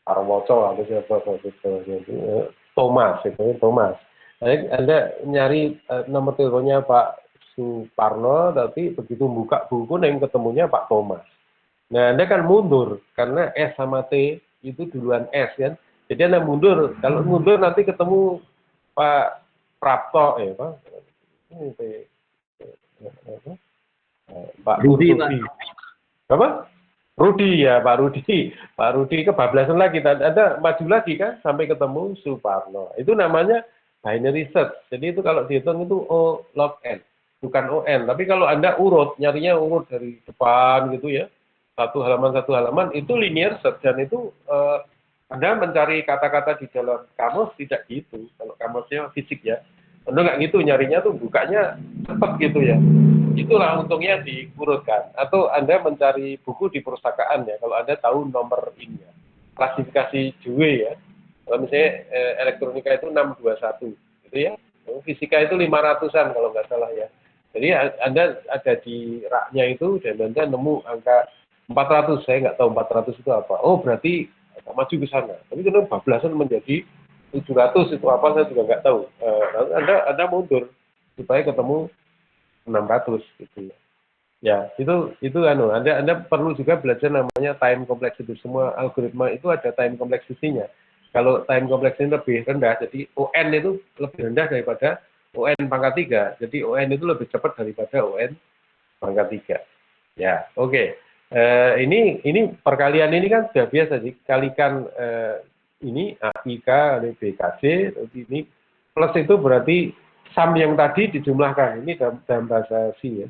Arwoco atau siapa gitu, Thomas itu Thomas. Anda nyari nomor teleponnya Pak Suparno, tapi begitu buka buku kuning ketemunya Pak Thomas. Nah, Anda kan mundur karena S sama T itu duluan S kan. Jadi Anda mundur. Kalau mundur nanti ketemu Pak Prapto Pak Rudi. Apa? Rudi ya, Pak Rudi kebablasan lagi. Anda maju lagi kan sampai ketemu Suparno. Itu namanya binary search. Jadi itu kalau dihitung itu O log N, bukan ON. Tapi kalau Anda nyarinya urut dari depan gitu ya, satu halaman, itu linear search. Dan itu Anda mencari kata-kata di dalam kamus tidak gitu. Kalau kamusnya fisik ya, Anda nggak gitu, nyarinya tuh bukanya cepat gitu ya. Itulah untungnya diurutkan. Atau Anda mencari buku di perpustakaan ya, kalau Anda tahu nomor ini ya. Klasifikasi Dewey ya. Kalau misalnya elektronika itu 621 gitu ya. Fisika itu 500-an kalau nggak salah ya. Jadi Anda ada di raknya itu dan Anda nemu angka 400. Saya nggak tahu 400 itu apa. Oh, berarti maju ke sana. Tapi kalau bablasan menjadi 700 itu apa saya juga nggak tahu. Anda mundur supaya ketemu 600 gitu ya. Ya, itu Anda perlu juga belajar namanya time complexity. Semua algoritma itu ada time complexity-nya. Kalau time complexity lebih rendah, jadi ON itu lebih rendah daripada ON pangkat 3. Jadi ON itu lebih cepat daripada ON pangkat 3. Ya, oke. Ini perkalian ini kan sudah biasa sih, kalikan ini AIK kali BKJ, ini plus itu berarti sum yang tadi dijumlahkan, ini dalam bahasa C ya.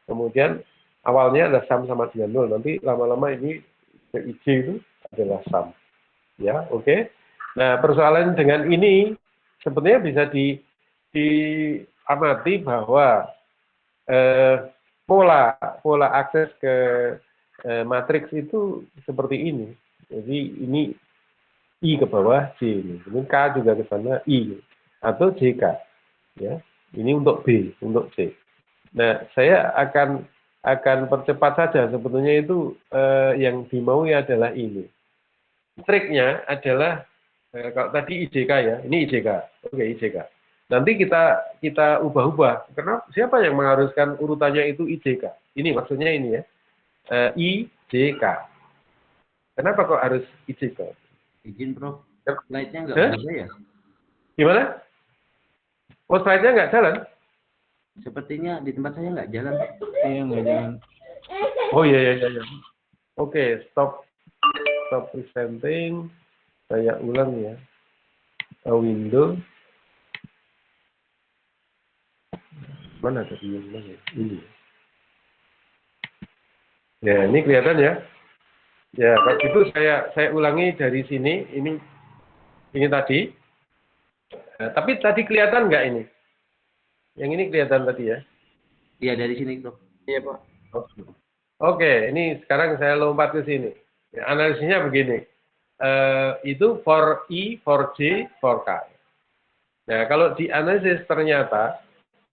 Kemudian awalnya ada sum sama dengan 0, nanti lama-lama ini IJ itu adalah sum. Ya, oke. Nah, persoalan dengan ini sebenarnya bisa diamati bahwa pola akses ke matriks itu seperti ini. Jadi ini I ke bawah J ini. Kemudian K juga ke sana I atau JK. Ya. Ini untuk B, untuk C. Nah, saya akan percepat saja. Sebetulnya itu yang dimaui adalah ini. Triknya adalah kalau tadi IJK ya, ini IJK. Oke, IJK. Nanti kita ubah-ubah. Karena siapa yang mengharuskan urutannya itu IJK? Ini maksudnya ini ya. IJK. Kenapa kok harus IJK? Izin, Prof. Slide-nya nggak ada ya? Gimana? Oh, slide-nya nggak jalan? Sepertinya di tempat saya nggak jalan. Iya, nggak jalan. Oh iya. Oke, stop presenting. Saya ulang ya. Window. Mana tadi yang mana? Ini. Ya, ini kelihatan ya. Ya, kalau itu saya ulangi dari sini. Ini tadi. Tapi tadi kelihatan nggak ini? Yang ini kelihatan tadi ya? Iya, dari sini, Prof. Iya, Pak. Oke, ini sekarang saya lompat ke sini. Ya, analisisnya begini. Itu for I, for J, for K. Nah, kalau dianalisis ternyata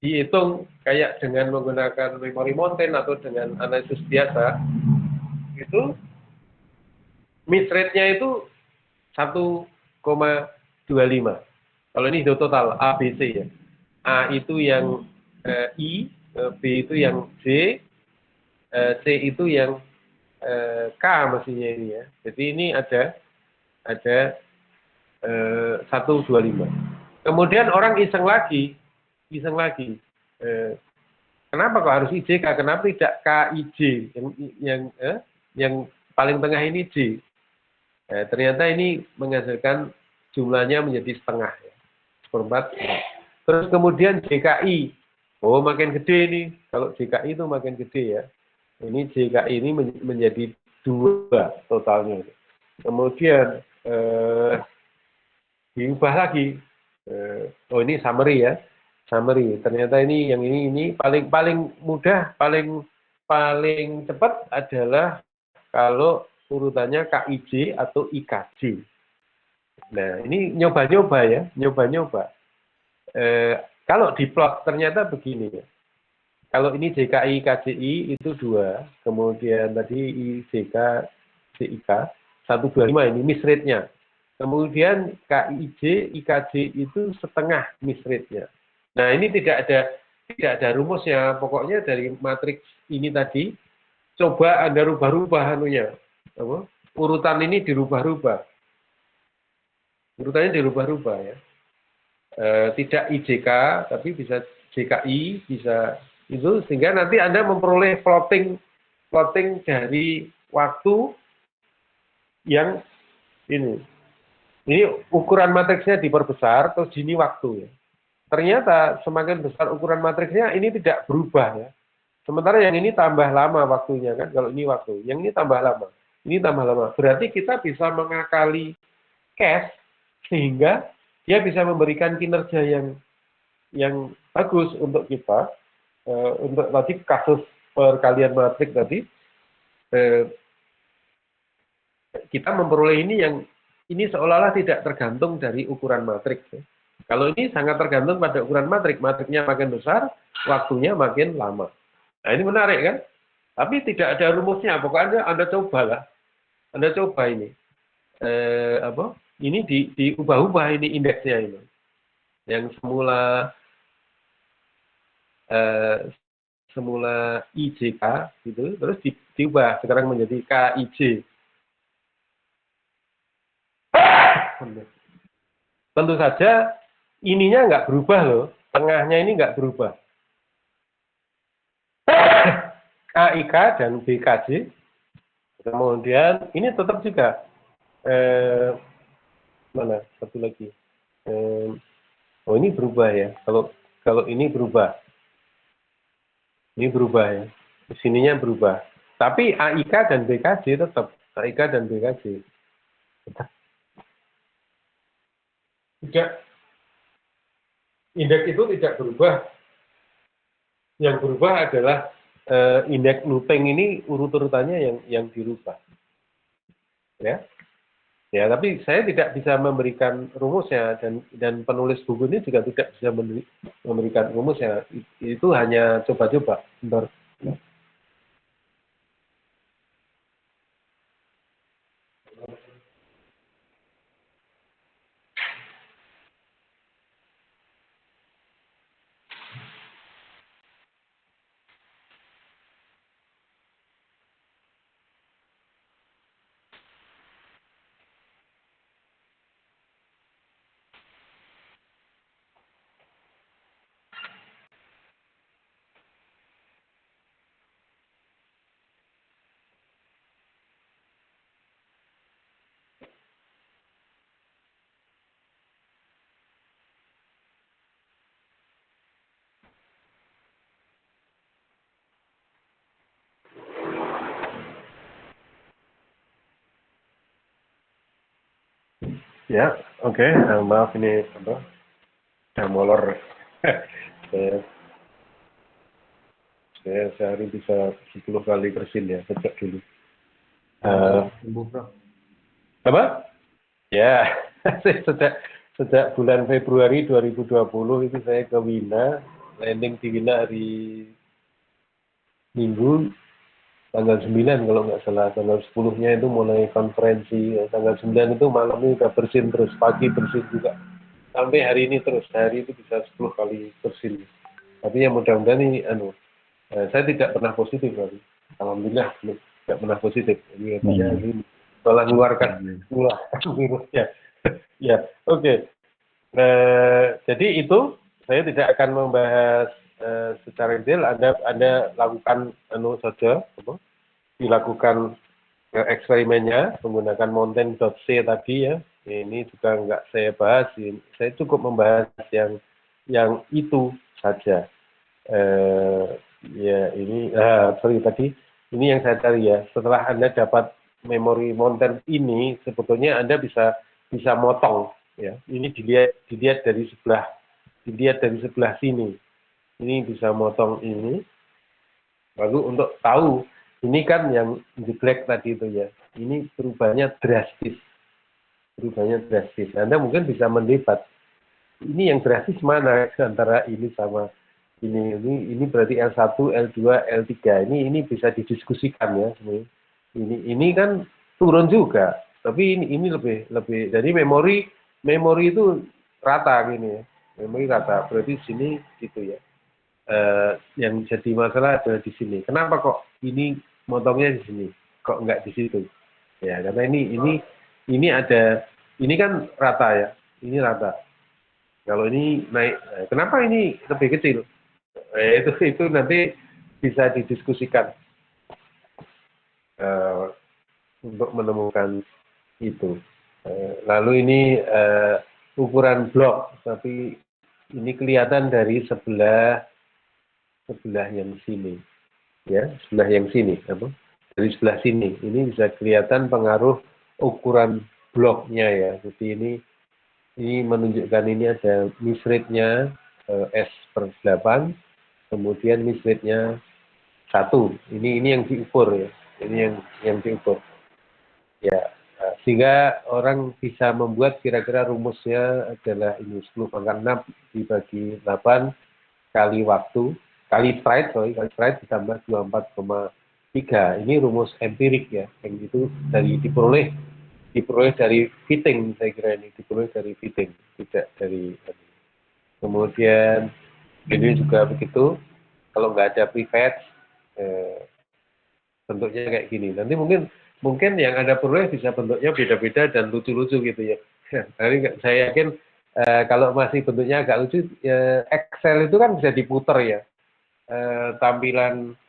dihitung kayak dengan menggunakan memory mountain atau dengan analisis biasa, itu miss rate-nya itu 1,25. Kalau ini itu total A, B, C ya. A itu yang I, B itu yang J, C itu yang K mestinya ini ya. Jadi ini ada 125. Kemudian orang iseng lagi. Kenapa kok harus IJK? Kenapa tidak KIJ yang paling tengah ini J? Ternyata ini menghasilkan jumlahnya menjadi setengah ya. 1/4. Terus kemudian JKI. Oh, makin gede nih. Kalau JKI itu makin gede ya. Ini JKI ini menjadi 2 totalnya. Kemudian diubah lagi. Oh, ini summary ya. Summary. Ternyata ini yang ini paling mudah, paling cepat adalah kalau urutannya KIJ atau IKJ. Nah, ini nyoba-nyoba ya, nyoba-nyoba. Kalau diplot ternyata begini ya. Kalau ini JKI, KJI itu 2, kemudian tadi IJK, CIK 125 ini miss rate-nya. Kemudian KIJ, IKJ itu setengah miss rate-nya. Nah, ini tidak ada rumusnya. Pokoknya dari matriks ini tadi coba Anda rubah-rubah anunya. Apa? Urutan ini dirubah-rubah. Urutannya dirubah-rubah ya. Tidak IJK, tapi bisa JKI, bisa itu, sehingga nanti Anda memperoleh plotting dari waktu yang ini. Ini ukuran matriksnya diperbesar, terus gini waktu ya. Ternyata semakin besar ukuran matriksnya, ini tidak berubah ya. Sementara yang ini tambah lama waktunya kan, kalau ini waktu. Yang ini tambah lama. Ini tambah lama. Berarti kita bisa mengakali cache, sehingga dia bisa memberikan kinerja yang bagus untuk kita. Untuk tadi kasus perkalian matrik tadi, kita memperoleh ini yang ini seolah-olah tidak tergantung dari ukuran matrik. Ya. Kalau ini sangat tergantung pada ukuran matrik, matriknya makin besar, waktunya makin lama. Nah, ini menarik kan? Tapi tidak ada rumusnya. Pokoknya Anda cobalah, Anda coba ini, Ini diubah-ubah ini indeksnya ini, yang semula IJK gitu, terus diubah sekarang menjadi KIJ. Tentu saja ininya nggak berubah loh, tengahnya ini nggak berubah. AIK dan BKJ Kemudian ini tetap juga mana satu lagi. Oh ini berubah ya. Kalau ini berubah ya. Di sininya berubah. Tapi AIK dan BKJ tetap AIK dan BKJ tetap. Tidak, indeks itu tidak berubah. Yang berubah adalah indeks looping ini urut-urutannya yang dirubah. Ya. Ya, tapi saya tidak bisa memberikan rumusnya dan penulis buku ini juga tidak bisa memberikan rumusnya. Itu hanya coba-coba. Bentar. Ya, oke. Maaf ini apa? Molor. saya sehari bisa 10 kali bersin ya, sejak dulu. Sembuh, Prof. Apa? Ya, sejak bulan Februari 2020 itu saya ke Wina, landing di Wina hari Minggu, tanggal 9 kalau nggak salah, tanggal 10-nya itu mulai konferensi, tanggal 9 itu malamnya udah bersin terus, pagi bersin juga. Sampai hari ini terus, hari itu bisa 10 kali bersin. Tapi yang mudah-mudahan ini, saya tidak pernah positif kali. Alhamdulillah, tidak pernah positif. Jadi ini telah mengeluarkan virusnya. Ya, oke. Jadi itu, saya tidak akan membahas secara detail. Anda lakukan saja, dilakukan eksperimennya menggunakan mountain.c tadi ya. Ini juga nggak saya bahas. Saya cukup membahas yang itu saja. Ya ini sorry tadi ini yang saya cari ya. Setelah Anda dapat memori mountain ini, sebetulnya Anda bisa motong ya. Ini dilihat dari sebelah sini. Ini bisa motong ini. Lalu untuk tahu ini kan yang jeblek tadi itu ya. Ini perubahannya drastis. Anda mungkin bisa mendebat. Ini yang drastis mana antara ini sama ini berarti L1, L2, L3. Ini bisa didiskusikan ya sebenarnya. Ini kan turun juga. Tapi ini lebih jadi memori itu rata gini ya. Memori rata. Berarti sini gitu ya. Yang jadi masalah adalah di sini. Kenapa kok ini motongnya di sini? Kok enggak di situ? Ya, karena ini ada ini kan rata ya. Ini rata. Kalau ini naik, kenapa ini lebih kecil? Itu nanti bisa didiskusikan untuk menemukan itu. Lalu ini ukuran blok, tapi ini kelihatan dari sebelah yang sini, ya, sebelah yang sini, apa? Dari sebelah sini, ini bisa kelihatan pengaruh ukuran bloknya ya. Jadi ini menunjukkan ini ada miss rate-nya S/8, kemudian miss rate-nya 1. Ini yang diukur ya. Ini yang diukur. Ya, sehingga orang bisa membuat kira-kira rumusnya adalah ini 10 pangkat 6 dibagi 8 kali waktu, kali stride ditambah 24,3. Ini rumus empirik ya. Yang itu diperoleh dari fitting, saya kira ini diperoleh dari fitting, tidak dari. Kemudian ini juga begitu. Kalau nggak ada prefetch, bentuknya kayak gini. Nanti mungkin yang Anda peroleh bisa bentuknya beda-beda dan lucu-lucu gitu ya. Tapi saya yakin kalau masih bentuknya agak lucu, Excel itu kan bisa diputer ya. Tampilan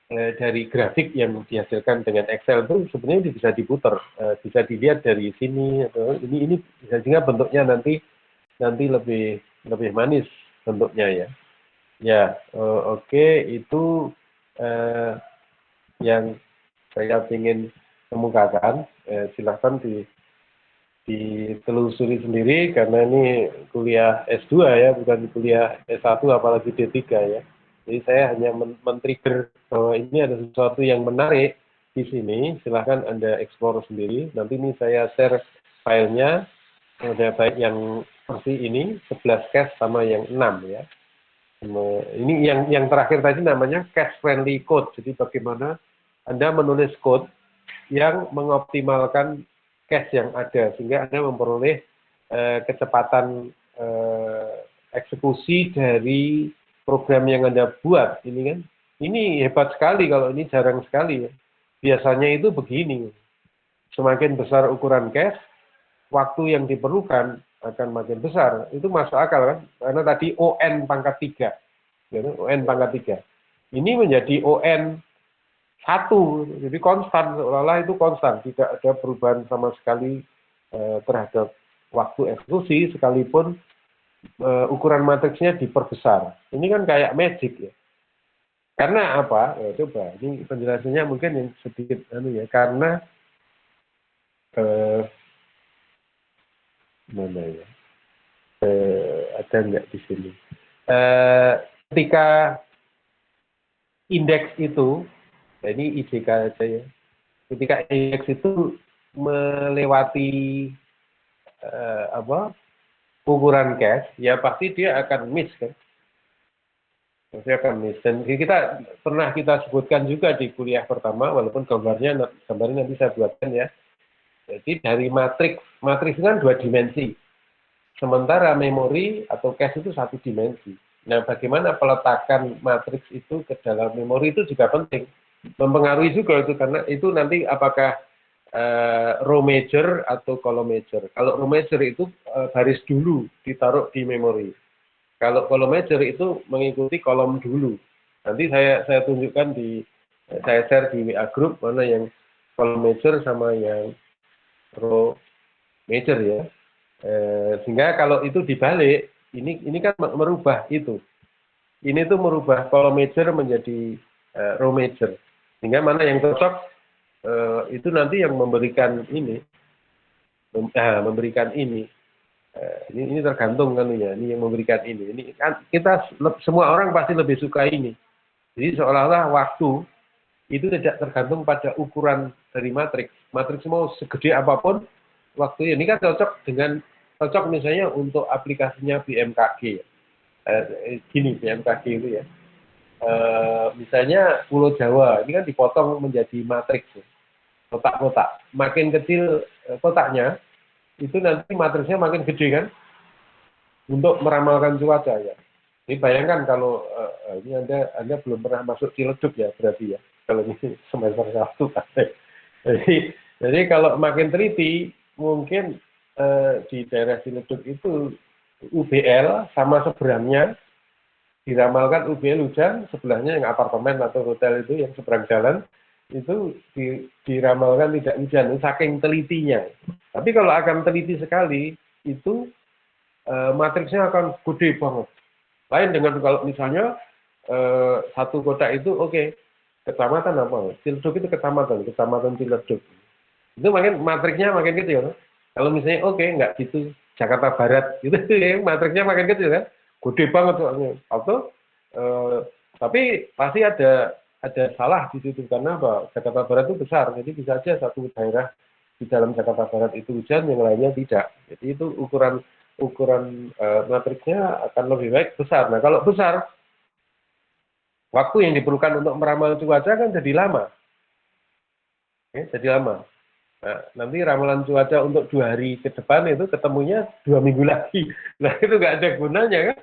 dari grafik yang dihasilkan dengan Excel itu sebenarnya bisa diputar, bisa dilihat dari sini atau ini sehingga bentuknya nanti lebih manis bentuknya ya. Ya, oke, itu yang saya ingin kemukakan. Silahkan ditelusuri sendiri karena ini kuliah S2 ya, bukan kuliah S1 apalagi D3 ya. Jadi saya hanya men-trigger bahwa ini ada sesuatu yang menarik di sini. Silahkan Anda explore sendiri. Nanti ini saya share filenya. Ada baik yang seperti ini, 11 case sama yang 6 ya. Ini yang terakhir tadi namanya cache friendly code. Jadi bagaimana Anda menulis code yang mengoptimalkan cache yang ada sehingga Anda memperoleh kecepatan eksekusi dari program yang Anda buat. Ini hebat sekali, kalau ini jarang sekali ya. Biasanya itu begini, semakin besar ukuran cache, waktu yang diperlukan akan makin besar. Itu masuk akal kan? Karena tadi ON pangkat 3. Gitu, ON pangkat 3. Ini menjadi ON 1. Jadi konstan, seolah-olah itu konstan. Tidak ada perubahan sama sekali terhadap waktu eksekusi, sekalipun ukuran matriksnya diperbesar. Ini kan kayak magic ya. Karena apa? Coba, ini penjelasannya mungkin yang sedikit karena mana ya? Ada nggak di sini? Ketika indeks itu, ini IJK aja ya. Ketika indeks itu melewati ukuran cache, ya pasti dia akan miss kan. Pasti akan miss. Dan kita pernah sebutkan juga di kuliah pertama, walaupun gambarnya nanti saya buatkan ya. Jadi dari matriks kan 2 dimensi. Sementara memori atau cache itu 1 dimensi. Nah, bagaimana peletakan matriks itu ke dalam memori itu juga penting. Mempengaruhi juga itu, karena itu nanti apakah row major atau column major. Kalau row major itu baris dulu ditaruh di memori. Kalau column major itu mengikuti kolom dulu. Nanti saya tunjukkan saya share di WA group mana yang column major sama yang row major ya. Sehingga kalau itu dibalik, ini kan merubah itu. Ini tuh merubah column major menjadi row major. Sehingga mana yang cocok itu nanti yang memberikan ini. Memberikan ini. Ini tergantung kan ya. Ini yang memberikan ini. Ini kan kita semua orang pasti lebih suka ini. Jadi seolah-olah waktu itu tidak tergantung pada ukuran dari matriks. Matriks mau segede apapun, waktu ini kan cocok misalnya untuk aplikasinya BMKG. Gini BMKG itu ya. Misalnya Pulau Jawa, ini kan dipotong menjadi matriks. Kotak-kotak. Makin kecil kotaknya, itu nanti matriksnya makin gede kan? Untuk meramalkan cuaca ya. Jadi bayangkan kalau ini Anda belum pernah masuk Ciledug ya berarti ya. Kalau ini semester 1 kan. Jadi kalau makin teliti, mungkin di daerah Ciledug itu UBL sama seberangnya diramalkan UBL hujan, sebelahnya yang apartemen atau hotel itu yang seberang jalan itu diramalkan tidak hujan, saking telitinya. Tapi kalau akan teliti sekali, itu matriksnya akan gede banget. Lain dengan kalau misalnya satu kota itu kecamatan apa? Ciledug itu kecamatan Ciledug. Itu matriksnya makin kecil. Kalau misalnya nggak gitu, Jakarta Barat gitu, matriksnya makin kecil kan? Gede banget soalnya. Tapi pasti ada salah di situ, karena apa? Jakarta Barat itu besar, jadi bisa aja satu daerah di dalam Jakarta Barat itu hujan, yang lainnya tidak. Jadi itu ukuran matriksnya akan lebih baik besar. Nah kalau besar, waktu yang diperlukan untuk meramal cuaca kan jadi lama. Jadi lama. Nah, nanti ramalan cuaca untuk 2 hari ke depan itu ketemunya 2 minggu lagi. Nah itu nggak ada gunanya kan?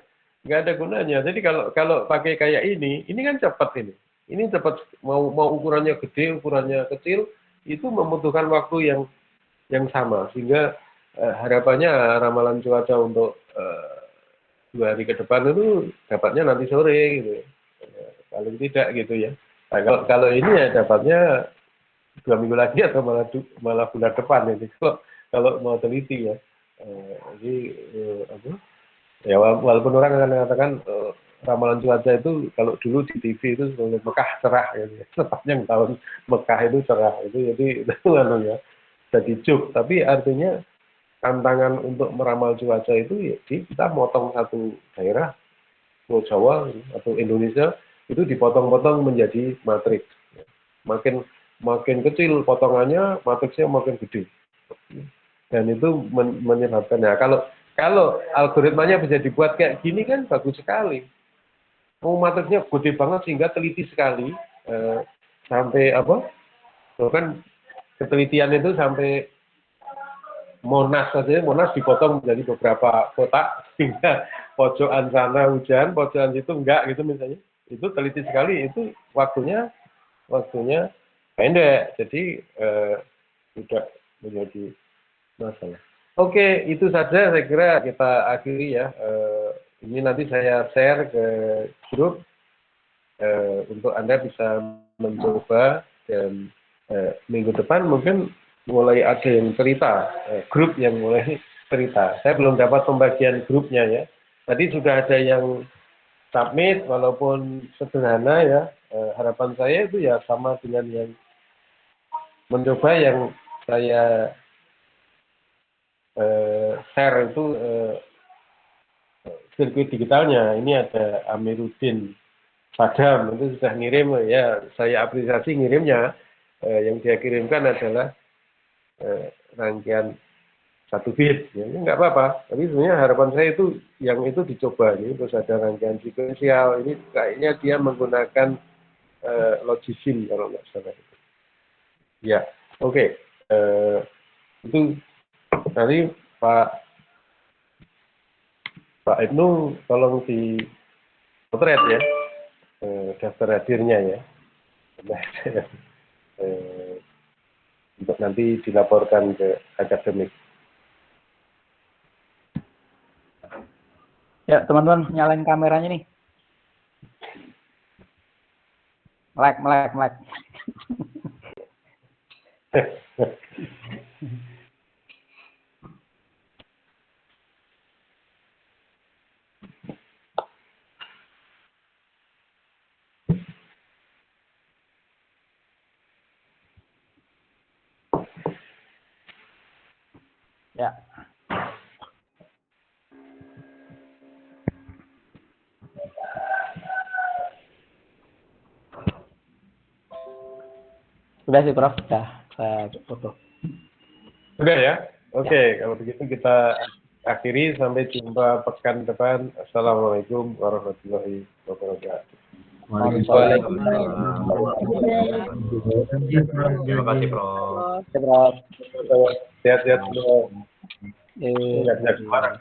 Nggak ada gunanya. Jadi kalau pakai kayak ini kan cepat ini. Ini cepat, mau ukurannya gede, ukurannya kecil, itu membutuhkan waktu yang sama. Sehingga harapannya ramalan cuaca untuk 2 hari ke depan itu dapatnya nanti sore gitu. Paling tidak gitu ya. Nah, kalau ini ya dapatnya 2 minggu lagi atau malah bulan depan ini kalau mau teliti ya. Jadi apa? Ya walaupun orang akan mengatakan ramalan cuaca itu kalau dulu di TV itu Mekah cerah gitu ya. Sepanjang tahun Mekah itu cerah itu jadi itu ya jadi joke, tapi artinya tantangan untuk meramal cuaca itu ya kita motong satu daerah Pulau Jawa atau Indonesia itu dipotong-potong menjadi matriks. Makin kecil potongannya, matriksnya makin gede. Dan itu menyebabkan ya kalau algoritmanya bisa dibuat kayak gini kan bagus sekali. Matriksnya gede banget sehingga teliti sekali sampai apa? Bahkan ketelitian itu sampai Monas saja, Monas dipotong menjadi beberapa kotak sehingga pojokan sana hujan, pojokan situ enggak gitu misalnya. Itu teliti sekali, itu waktunya pendek, jadi tidak menjadi masalah. Oke, itu saja saya kira kita akhiri ya. Ini nanti saya share ke grup untuk Anda bisa mencoba dan minggu depan mungkin mulai ada yang cerita, grup yang mulai cerita. Saya belum dapat pembagian grupnya ya. Tadi sudah ada yang submit walaupun sederhana ya. Harapan saya itu ya sama dengan yang mencoba yang saya share itu sirkuit digitalnya. Ini ada Amiruddin Padam itu sudah ngirim ya. Saya apresiasi ngirimnya. Yang dia kirimkan adalah rangkaian 1 bit, ya, ini nggak apa-apa. Tapi sebenarnya harapan saya itu yang itu dicoba ini terus ada rangkaian sekuensial. Ini kayaknya dia menggunakan Logisim kalau nggak salah. Ya, oke. Itu nanti Pak Ibnu tolong di potret ya daftar hadirnya ya. Untuk nanti dilaporkan ke akademik. Ya, teman-teman, nyalain kameranya nih. Melek. Ya. Sudah sih, Prof. Sudah saya foto. Sudah ya? Oke, kalau begitu kita akhiri sampai jumpa pekan depan. Assalamualaikum warahmatullahi wabarakatuh. Terima kasih, Prof. Prof. Sehat-sehat semua. Eh. Sehat-sehat semua.